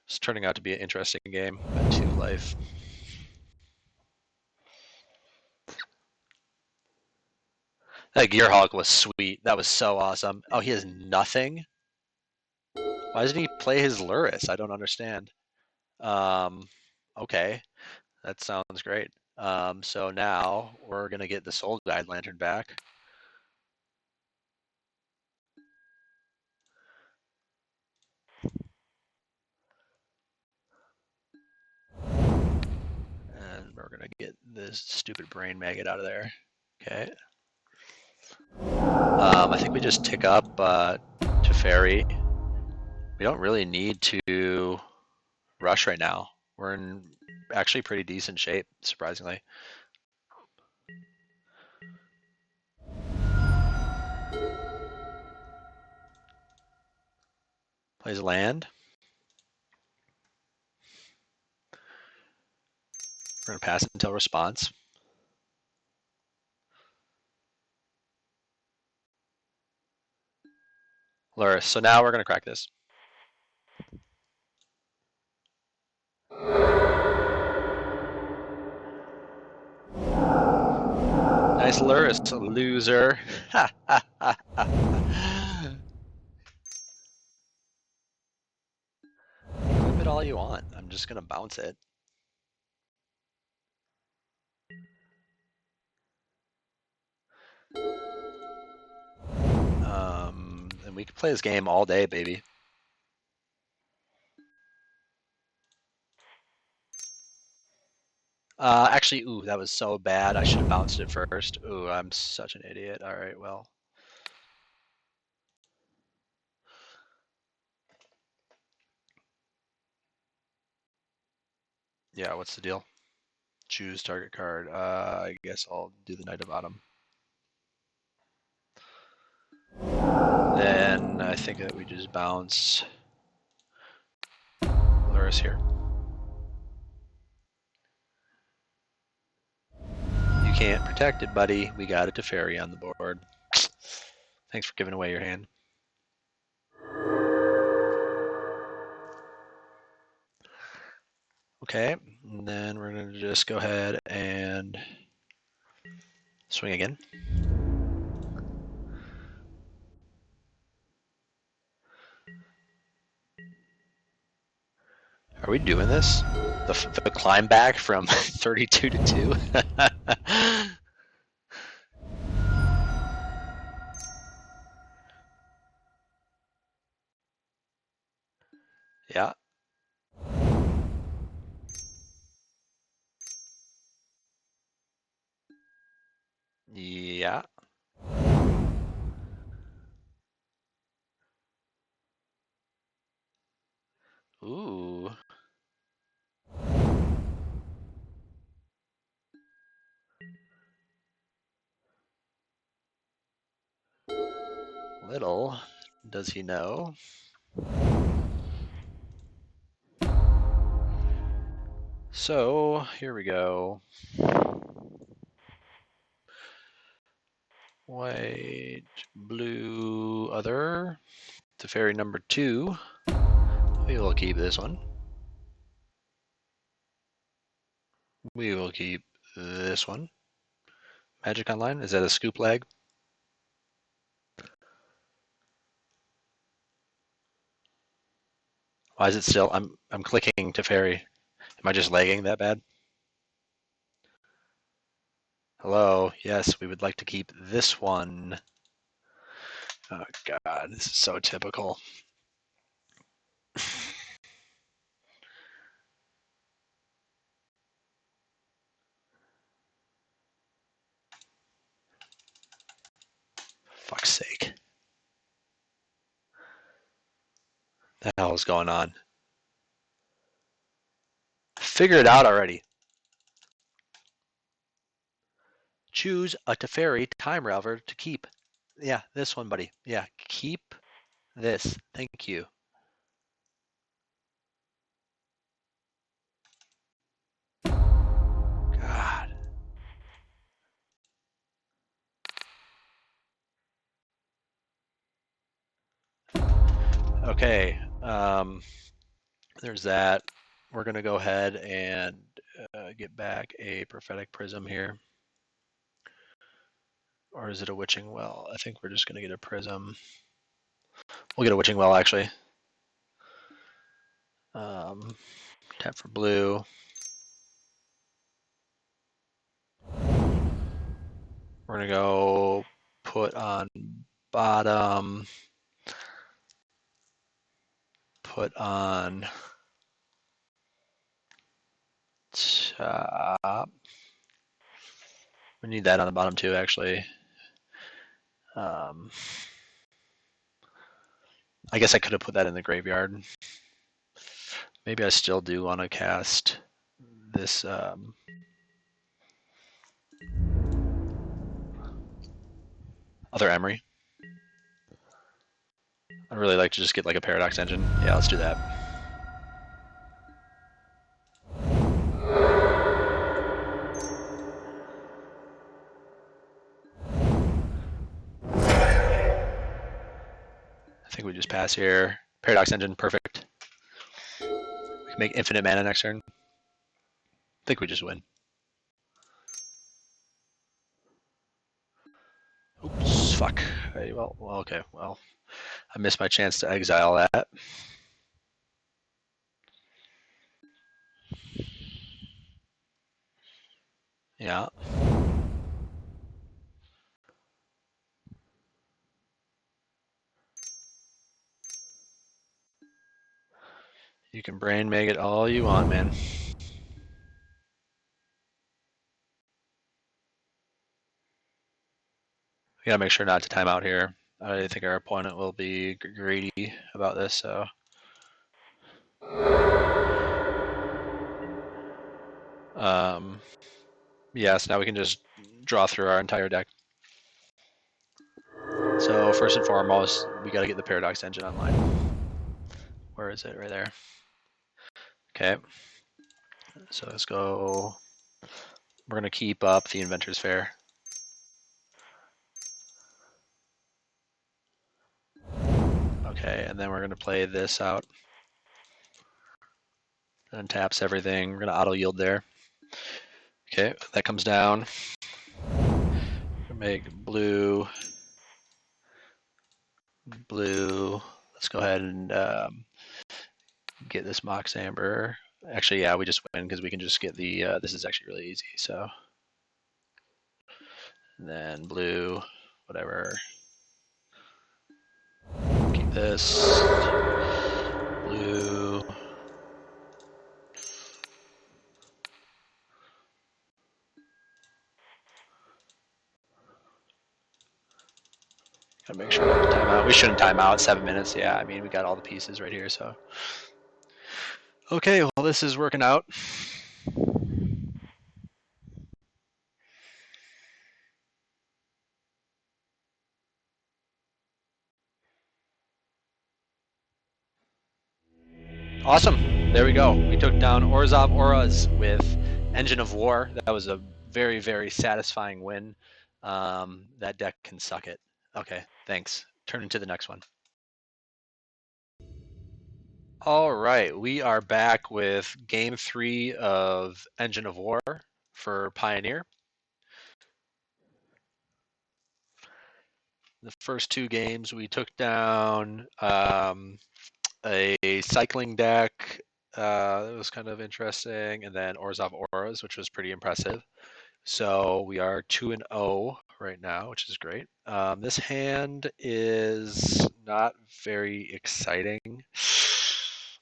[SPEAKER 1] It's turning out to be an interesting game at 2 life. That Gearhulk was sweet. That was so awesome. Oh, he has nothing. Why doesn't he play his Luris? I don't understand. Okay, that sounds great. So now we're gonna get the Soul Guide Lantern back. And we're gonna get this stupid brain maggot out of there. Okay. I think we just tick up Teferi. We don't really need to rush right now. We're in actually pretty decent shape, surprisingly. Plays land. We're gonna pass until response. Luris. So now we're gonna crack this. Nice Luris, loser. Equip it all you want. I'm just gonna bounce it. And we can play this game all day, baby. Actually, ooh, that was so bad. I should have bounced it first. Ooh, I'm such an idiot. All right, well. Yeah, what's the deal? Choose target card. I guess I'll do the Knight of Autumn. Then I think that we just bounce Luris here. You can't protect it, buddy. We got a Teferi on the board. Thanks for giving away your hand. Okay, and then we're going to just go ahead and swing again. Are we doing this? The climb back from 32 to 2? Yeah. Yeah. Ooh. Little does he know. So here we go. White, blue, other. Teferi number 2. We will keep this one. We will keep this one. Magic Online, is that a scoop lag? Why is it still? I'm clicking Teferi. Am I just lagging that bad? Hello. Yes, we would like to keep this one. Oh God, this is so typical. Fuck's sake. The hell is going on? Figure it out already. Choose a Teferi Time Raveler to keep. Yeah, this one, buddy. Yeah, keep this. Thank you. God. Okay. There's that. We're going to go ahead and get back a Prophetic Prism here. Or is it a Witching Well? I think we're just going to get a Prism. We'll get a Witching Well, actually. Tap for blue. We're gonna go put on bottom, put on top. We need that on the bottom too, actually. I guess I could have put that in the graveyard. Maybe I still do want to cast this. Other Emery. I'd really like to just get like a Paradox Engine. Yeah, let's do that. I think we just pass here. Paradox Engine, perfect. We can make infinite mana next turn. I think we just win. Oops, fuck. Hey, well, okay, well, I missed my chance to exile that. Yeah. You can brain make it all you want, man. We gotta make sure not to time out here. I think our opponent will be greedy about this, so. Yes, now we can just draw through our entire deck. So first and foremost, we gotta get the Paradox Engine online. Where is it? Right there. Okay. So let's go. We're gonna keep up the Inventor's Fair. Okay, and then we're gonna play this out. And taps everything. We're gonna auto yield there. Okay, that comes down. Make blue. Let's go ahead and get this Mox Amber. Actually, yeah, we just win because we can just get the. This is actually really easy. So, and then blue, whatever. Keep this blue. Gotta make sure not to time out. We shouldn't time out 7 minutes. Yeah, I mean, we got all the pieces right here, so. Okay, well, this is working out. Awesome. There we go. We took down Orzhov Auras with Engine of War. That was a very, very satisfying win. That deck can suck it. Okay, thanks. Turn into the next one. All right, we are back with game 3 of Engine of War for Pioneer. The first 2 games we took down a cycling deck that was kind of interesting, and then Orzhov Auras, which was pretty impressive. So we are 2-0 right now, which is great. This hand is not very exciting.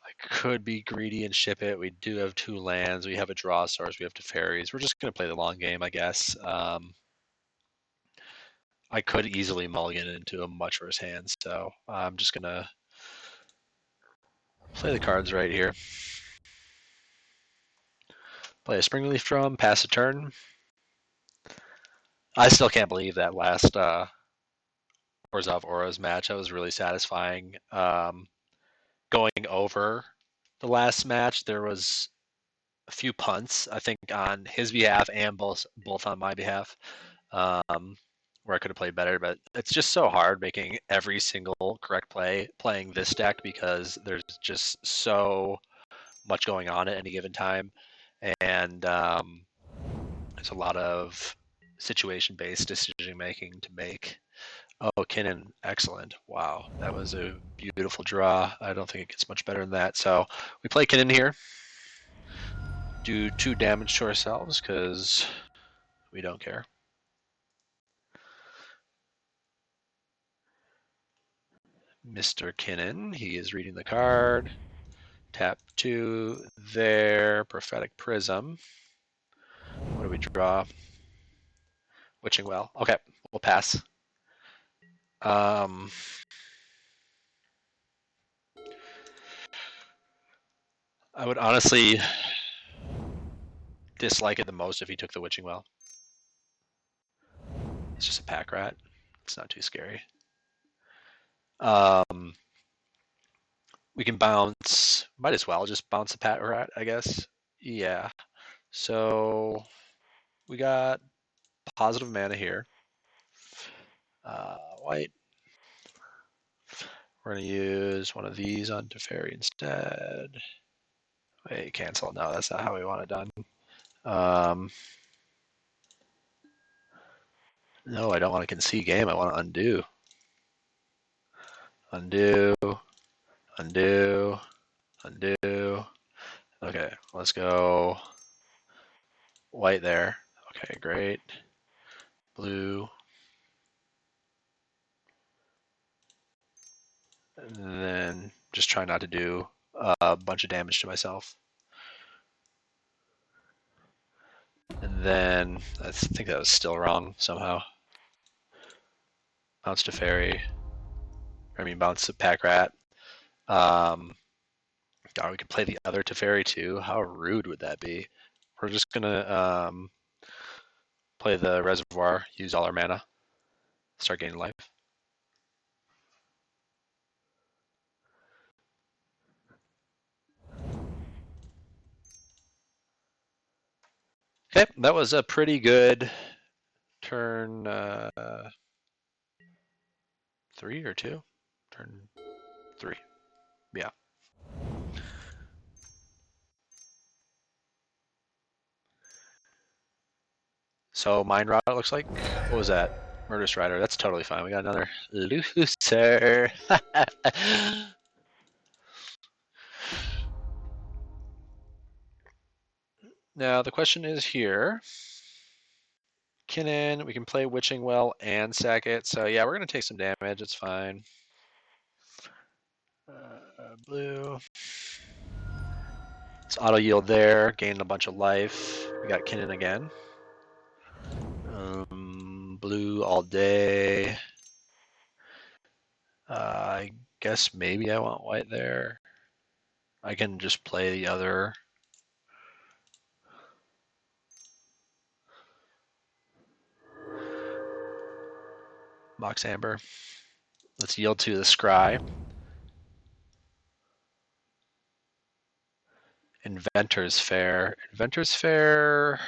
[SPEAKER 1] I could be greedy and ship it. We do have 2 lands. We have a draw source. We have 2 fairies. We're just going to play the long game, I guess. I could easily mulligan into a much worse hand, so I'm just going to play the cards right here. Play a Springleaf Drum, pass a turn. I still can't believe that last Orzhov Auras match. That was really satisfying. Going over the last match, there was a few punts, I think, on his behalf and both on my behalf, where I could have played better. But it's just so hard making every single correct play playing this deck because there's just so much going on at any given time, and there's a lot of situation-based decision making to make. Oh, Kinnan, excellent. Wow, that was a beautiful draw. I don't think it gets much better than that. So we play Kinnan here. Do 2 damage to ourselves because we don't care. Mr. Kinnan, he is reading the card. Tap 2 there. Prophetic Prism. What do we draw? Witching Well. Okay, we'll pass. I would honestly dislike it the most if he took the Witching Well. It's just a pack rat. It's not too scary. We can bounce. Might as well just bounce the pack rat, I guess. Yeah. So we got positive mana here. White. We're gonna use one of these on Teferi instead. Wait, cancel. No, that's not how we want it done. No, I don't want to concede game. I want to undo. Undo. Undo. Undo. Okay, let's go white there. Okay, great. Blue. And then just try not to do a bunch of damage to myself. And then I think that was still wrong somehow. Bounce to fairy. Bounce to pack rat. God, we could play the other Teferi too. How rude would that be? We're just gonna play the reservoir, use all our mana, start gaining life. Okay, that was a pretty good turn 3 or 2? Turn 3. Yeah. So Mind Rot, it looks like. What was that? Murderous Rider. That's totally fine. We got another loser. Now the question is here. Kinnan, we can play Witching Well and sack it. So yeah, we're gonna take some damage. It's fine. Blue. It's auto yield there, gaining a bunch of life. We got Kinnan again. Blue all day. I guess maybe I want white there. I can just play the other. Mox Amber. Let's yield to the Scry. Inventor's Fair. Inventor's Fair.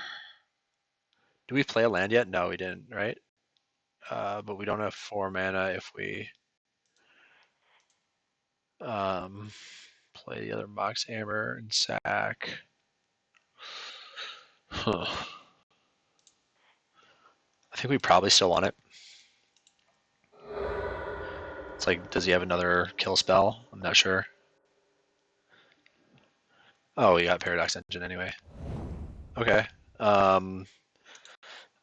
[SPEAKER 1] Do we play a land yet? No, we didn't, right? But we don't have 4 mana if we play the other Mox Amber and sack. Huh. I think we probably still want it. It's like, does he have another kill spell? I'm not sure. Oh, we got Paradox Engine anyway. Okay.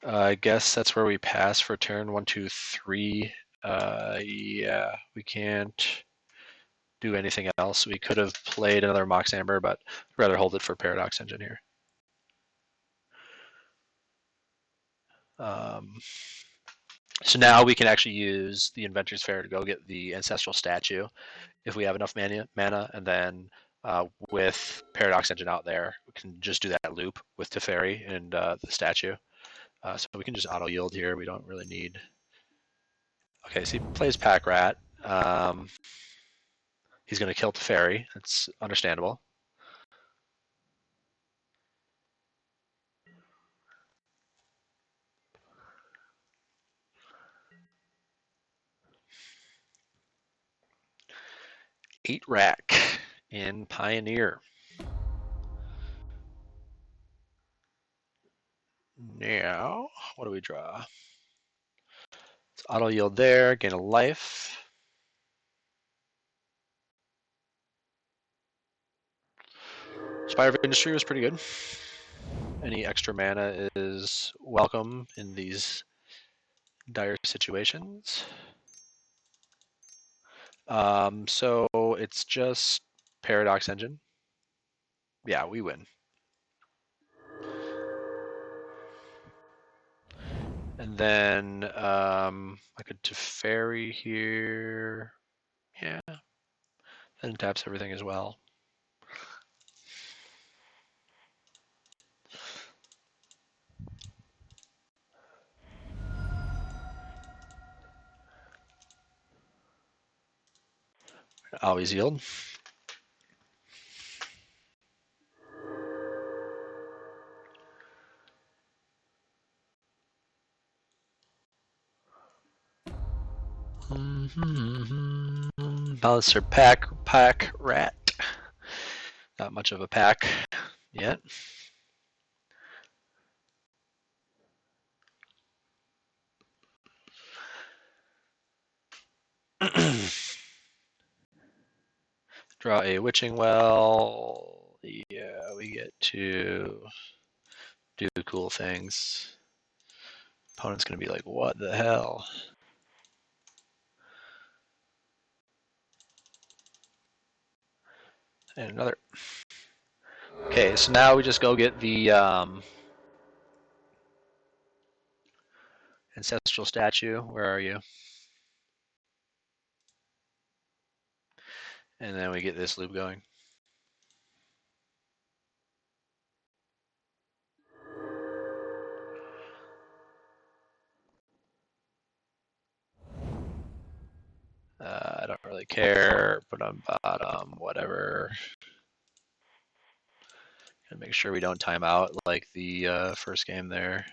[SPEAKER 1] I guess that's where we pass for turn 1, 2, 3. Yeah, we can't do anything else. We could have played another Mox Amber, but I'd rather hold it for Paradox Engine here. So now we can actually use the Inventor's Fair to go get the Ancestral Statue if we have enough mana, and then with Paradox Engine out there, we can just do that loop with Teferi and the statue. So we can just auto yield here. We don't really need. Okay, so he plays Pack Rat. He's going to kill Teferi. That's understandable. Eight rack in Pioneer. Now, what do we draw? Auto yield there, gain a life. Spire of Industry was pretty good. Any extra mana is welcome in these dire situations. So it's just Paradox Engine. Yeah, we win. And then I could Teferi here. Yeah. Then taps everything as well. Always yield. Balancer pack rat. Not much of a pack yet. Draw a Witching Well. Yeah, we get to do cool things. Opponent's gonna be like, what the hell? And another. Okay, so now we just go get the ancestral statue. Where are you? And then we get this loop going. I don't really care. Put on bottom, whatever. And make sure we don't time out like the first game there.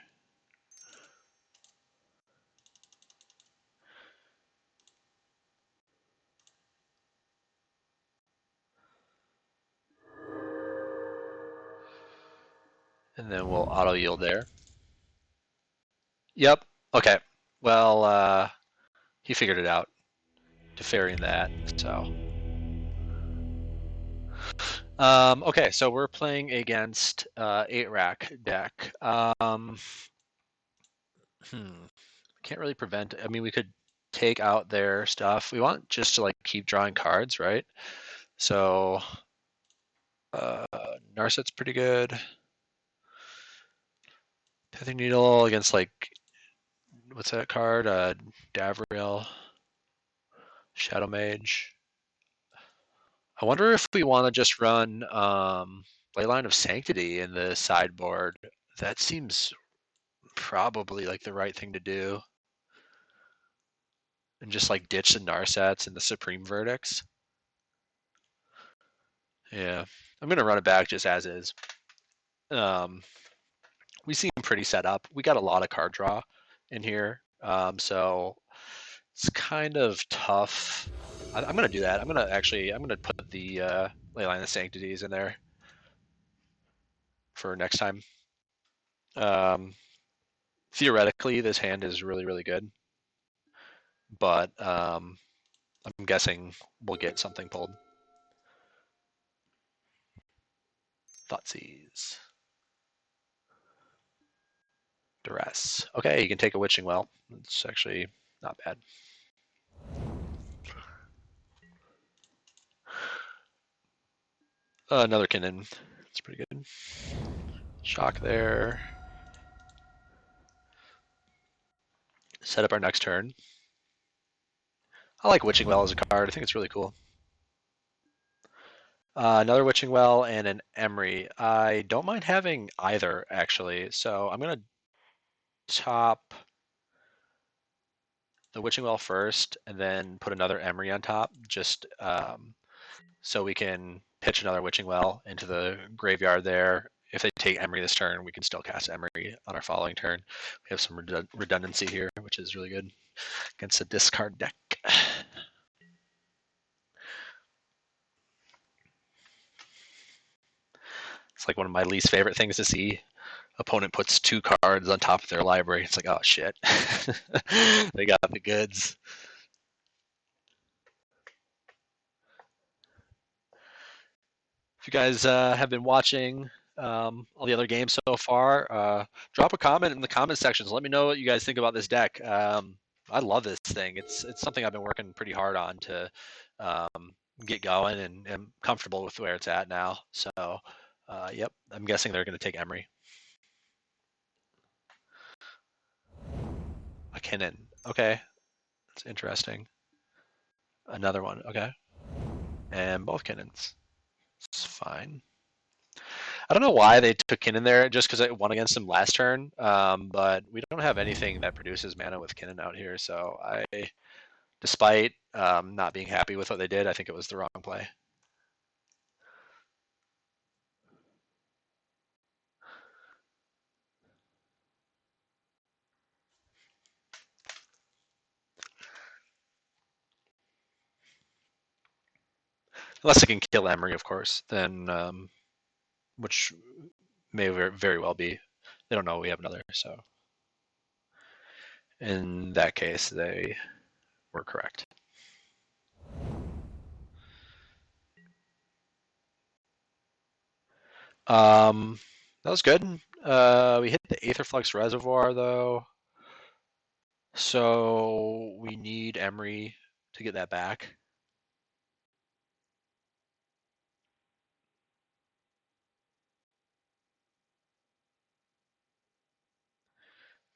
[SPEAKER 1] And then we'll auto yield there. Yep. Okay. Well, he figured it out. Deferring that. So. Okay, so we're playing against 8-rack deck. Can't really prevent. I mean, we could take out their stuff. We want just to like keep drawing cards, right? So Narset's pretty good. Pithing Needle against like what's that card? Davriel, Shadow Mage. I wonder if we want to just run Leyline of Sanctity in the sideboard. That seems probably like the right thing to do. And just like ditch the Narsets and the Supreme Verdicts. Yeah, I'm gonna run it back just as is. We seem pretty set up. We got a lot of card draw in here, so it's kind of tough. I'm gonna do that. I'm gonna put the Leyline of Sanctities in there for next time. Theoretically, this hand is really, really good, but I'm guessing we'll get something pulled. Thoughtseize. Duress. Okay, you can take a Witching Well. It's actually not bad. Another Kinnan. It's pretty good. Shock there. Set up our next turn. I like Witching Well as a card. I think it's really cool. Another Witching Well and an Emery. I don't mind having either, actually. So I'm going to top the Witching Well first and then put another Emery on top, just so we can pitch another Witching Well into the graveyard there. If they take Emery this turn, we can still cast Emery on our following turn. We have some redundancy here, which is really good against a discard deck. It's like one of my least favorite things to see opponent puts 2 cards on top of their library. It's like, oh shit, they got the goods. If you guys have been watching all the other games so far, drop a comment in the comment sections. Let me know what you guys think about this deck. I love this thing. It's something I've been working pretty hard on to get going, and am comfortable with where it's at now. So, yep, I'm guessing they're going to take Emery. McKinnon. Okay, that's interesting. Another one. Okay, and both Kinnons. It's fine. I don't know why they took Kinnon there, just because it won against him last turn. But we don't have anything that produces mana with Kinnon out here. So despite not being happy with what they did, I think it was the wrong play. Unless it can kill Emery, of course, then which may very well be. They don't know we have another, so in that case, they were correct. That was good. We hit the Aetherflux Reservoir, though, so we need Emery to get that back.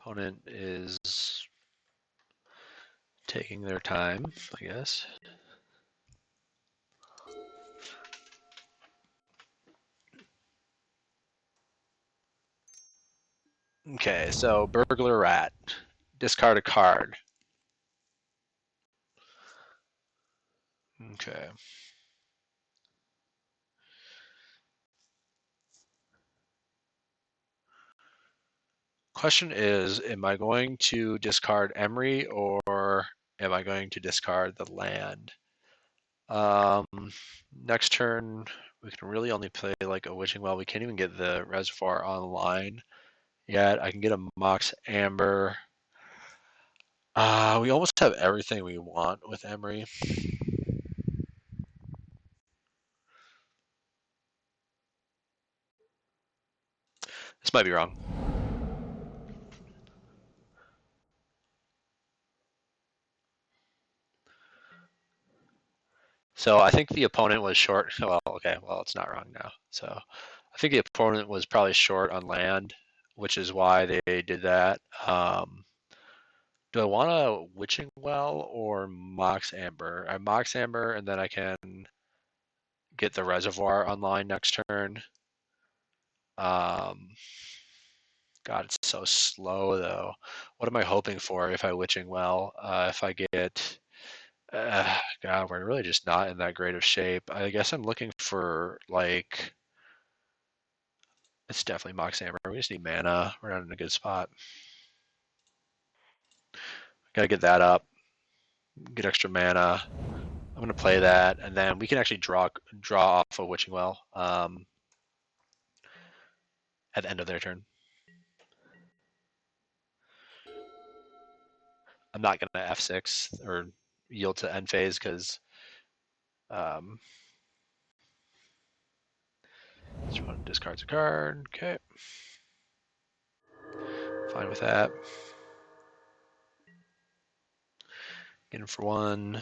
[SPEAKER 1] Opponent is taking their time, I guess. Okay, so Burglar Rat. Discard a card. Okay. Question is, am I going to discard Emery or am I going to discard the land? Next turn, we can really only play like a Witching Well. We can't even get the Reservoir online yet. I can get a Mox Amber. We almost have everything we want with Emery. This might be wrong. So I think the opponent was short. Well, okay, well, it's not wrong now. So I think the opponent was probably short on land, which is why they did that. Do I want a Witching Well or Mox Amber? I Mox Amber, and then I can get the Reservoir online next turn. God, it's so slow, though. What am I hoping for if I Witching Well? If I get... God, we're really just not in that great of shape. I guess I'm looking for, like... It's definitely Mox Amber. We just need mana. We're not in a good spot. Gotta get that up. Get extra mana. I'm gonna play that, and then we can actually draw off a Witching Well at the end of their turn. I'm not gonna F6 or yield to end phase because just want to discard a card. Okay, fine with that. Get him for 1.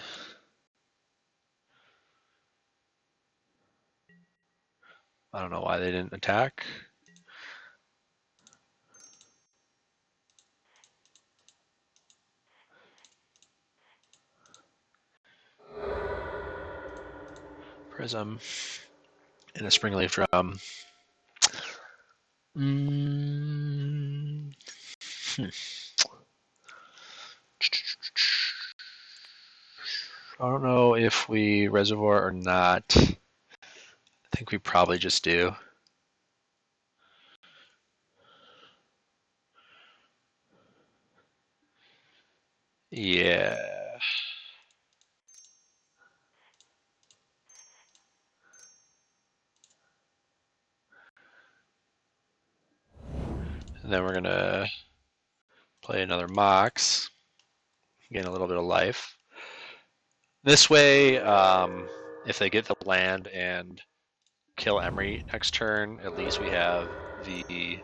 [SPEAKER 1] I don't know why they didn't attack. Prism and a Springleaf Drum. I don't know if we Reservoir or not. I think we probably just do. Yeah. And then we're going to play another Mox, gain a little bit of life. This way, if they get the land and kill Emery next turn, at least we have the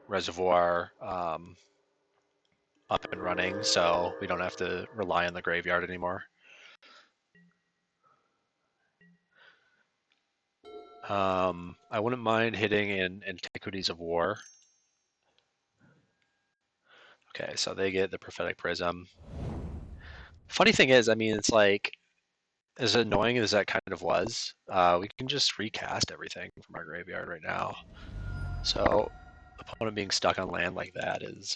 [SPEAKER 1] reservoir up and running, so we don't have to rely on the graveyard anymore. I wouldn't mind hitting in Antiquities of War. Okay, so they get the Prophetic Prism. Funny thing is, I mean, it's like, as annoying as that kind of was, we can just recast everything from our graveyard right now. So, opponent being stuck on land like that is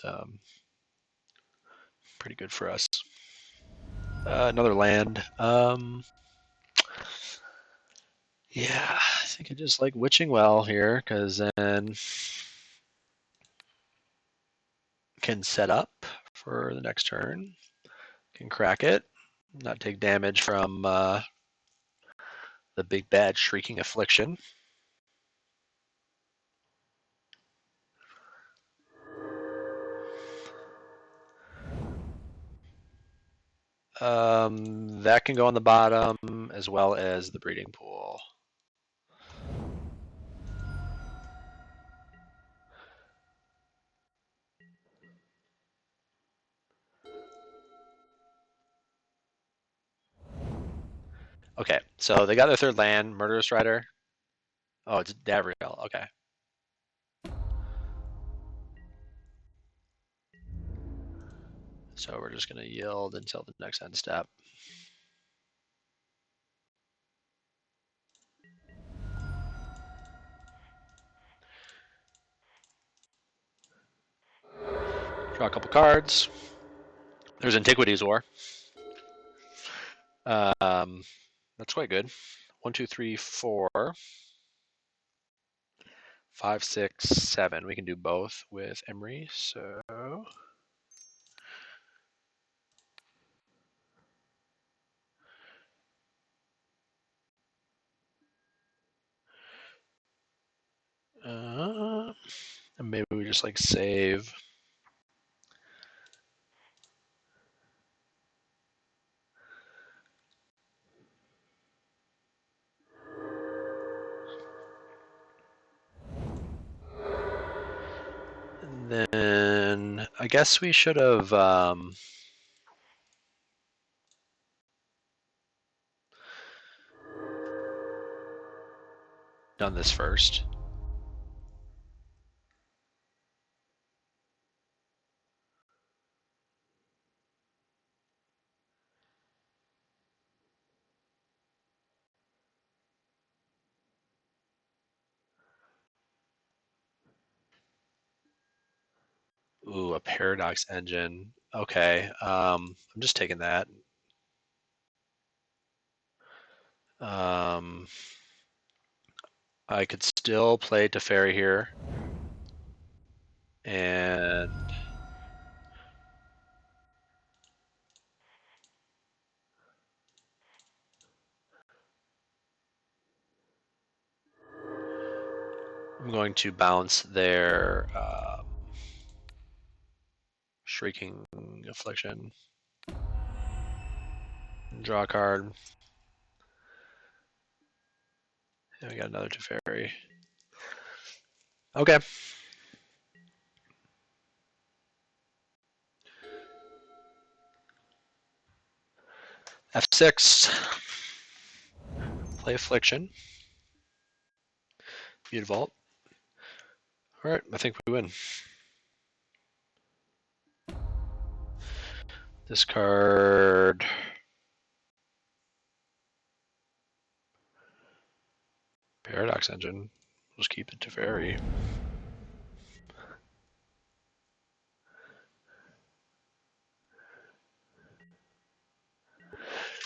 [SPEAKER 1] pretty good for us. Another land. Yeah, I think I just like Witching Well here, because then can set up for the next turn. Can crack it, not take damage from the big bad Shrieking Affliction. That can go on the bottom as well as the breeding pool. Okay, so they got their third land, Murderous Rider. Oh, it's Davriel. Okay. So we're just going to yield until the next end step. Draw a couple cards. There's Antiquities War. That's quite good. 1, 2, 3, 4, 5, 6, 7. We can do both with Emery. So and maybe we just like save. And then I guess we should have done this first. Ooh, a Paradox Engine. Okay, I'm just taking that. I could still play Teferi here. And I'm going to bounce their Shrieking Affliction. Draw a card. And we got another Teferi. Okay. F6. Play Affliction. Feud Vault. All right, I think we win. Discard. Paradox Engine. We'll just keep it Teferi.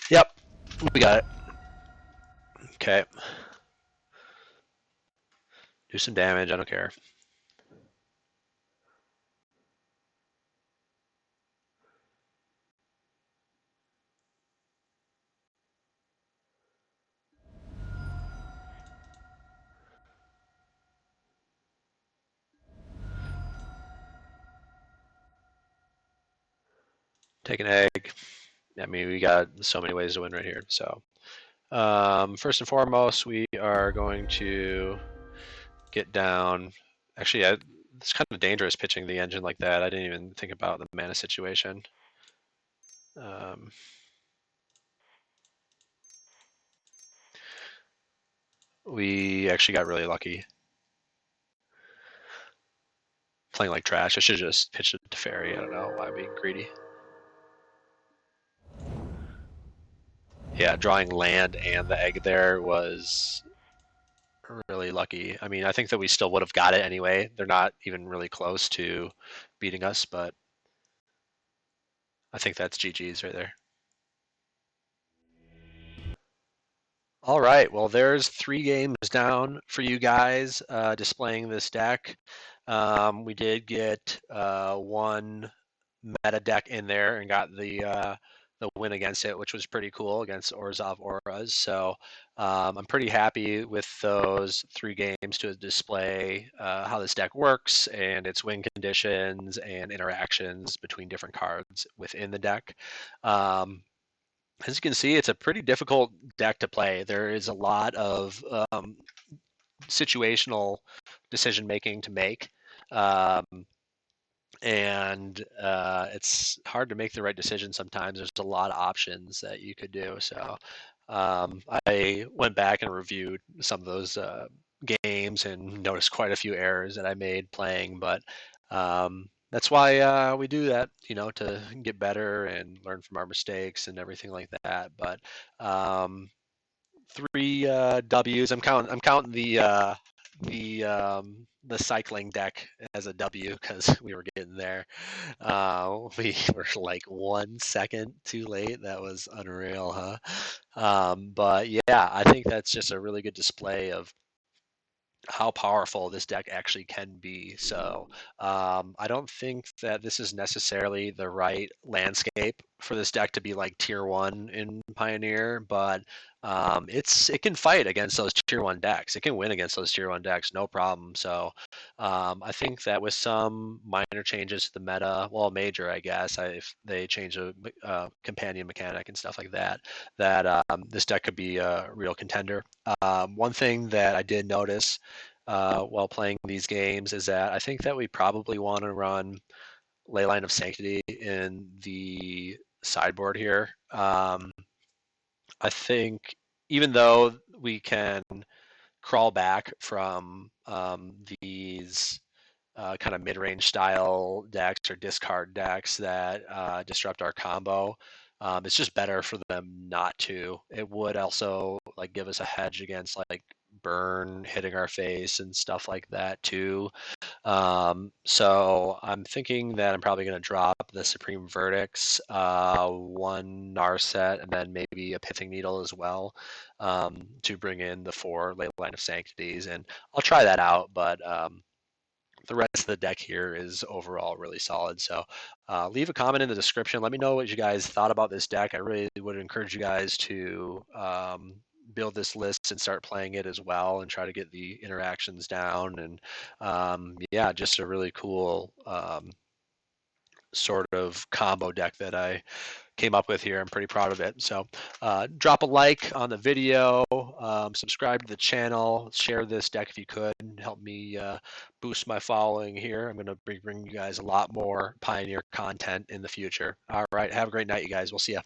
[SPEAKER 1] Yep, we got it. Okay. Do some damage, I don't care. Take an egg. I mean, we got so many ways to win right here. So first and foremost, we are going to get down. Actually, it's kind of dangerous pitching the engine like that. I didn't even think about the mana situation. We actually got really lucky. Playing like trash. I should have just pitched it to Fairy. I don't know why I'm being greedy. Yeah, drawing land and the egg there was really lucky. I mean, I think that we still would have got it anyway. They're not even really close to beating us, but I think that's GG's right there. All right, well, there's 3 games down for you guys displaying this deck. We did get 1 meta deck in there and got the win against it, which was pretty cool against Orzhov Auras. So I'm pretty happy with those 3 games to display how this deck works and its win conditions and interactions between different cards within the deck. As you can see, it's a pretty difficult deck to play. There is a lot of situational decision making to make. Um, and it's hard to make the right decision sometimes. There's a lot of options that you could do. So I went back and reviewed some of those games and noticed quite a few errors that I made playing. But that's why we do that, to get better and learn from our mistakes and everything like that. But 3 W's. I'm counting the cycling deck as a W because we were getting there. We were like 1 second too late. That was unreal, huh? But yeah, I think that's just a really good display of how powerful this deck actually can be. So I don't think that this is necessarily the right landscape for this deck to be like tier 1 in Pioneer, but it can fight against those tier 1 decks. It can win against those tier 1 decks, no problem. So I think that with some minor changes to the meta, well, major, I guess, if they change a companion mechanic and stuff like that, that this deck could be a real contender. One thing that I did notice while playing these games is that I think that we probably want to run Leyline of Sanctity in the sideboard here. I think even though we can crawl back from these kind of mid-range style decks or discard decks that disrupt our combo. It's just better for them not to. It would also like give us a hedge against like burn hitting our face and stuff like that too. So I'm thinking that I'm probably going to drop the Supreme Verdicts, 1 Narset, and then maybe a Pithing Needle as well to bring in the 4 Ley Line of Sanctities. And I'll try that out, but the rest of the deck here is overall really solid. So leave a comment in the description. Let me know what you guys thought about this deck. I really would encourage you guys to build this list and start playing it as well and try to get the interactions down. And yeah, just a really cool sort of combo deck that I came up with here. I'm pretty proud of it. So drop a like on the video, subscribe to the channel, share this deck if you could, and help me boost my following here. I'm going to bring you guys a lot more Pioneer content in the future. All right. Have a great night, you guys. We'll see you.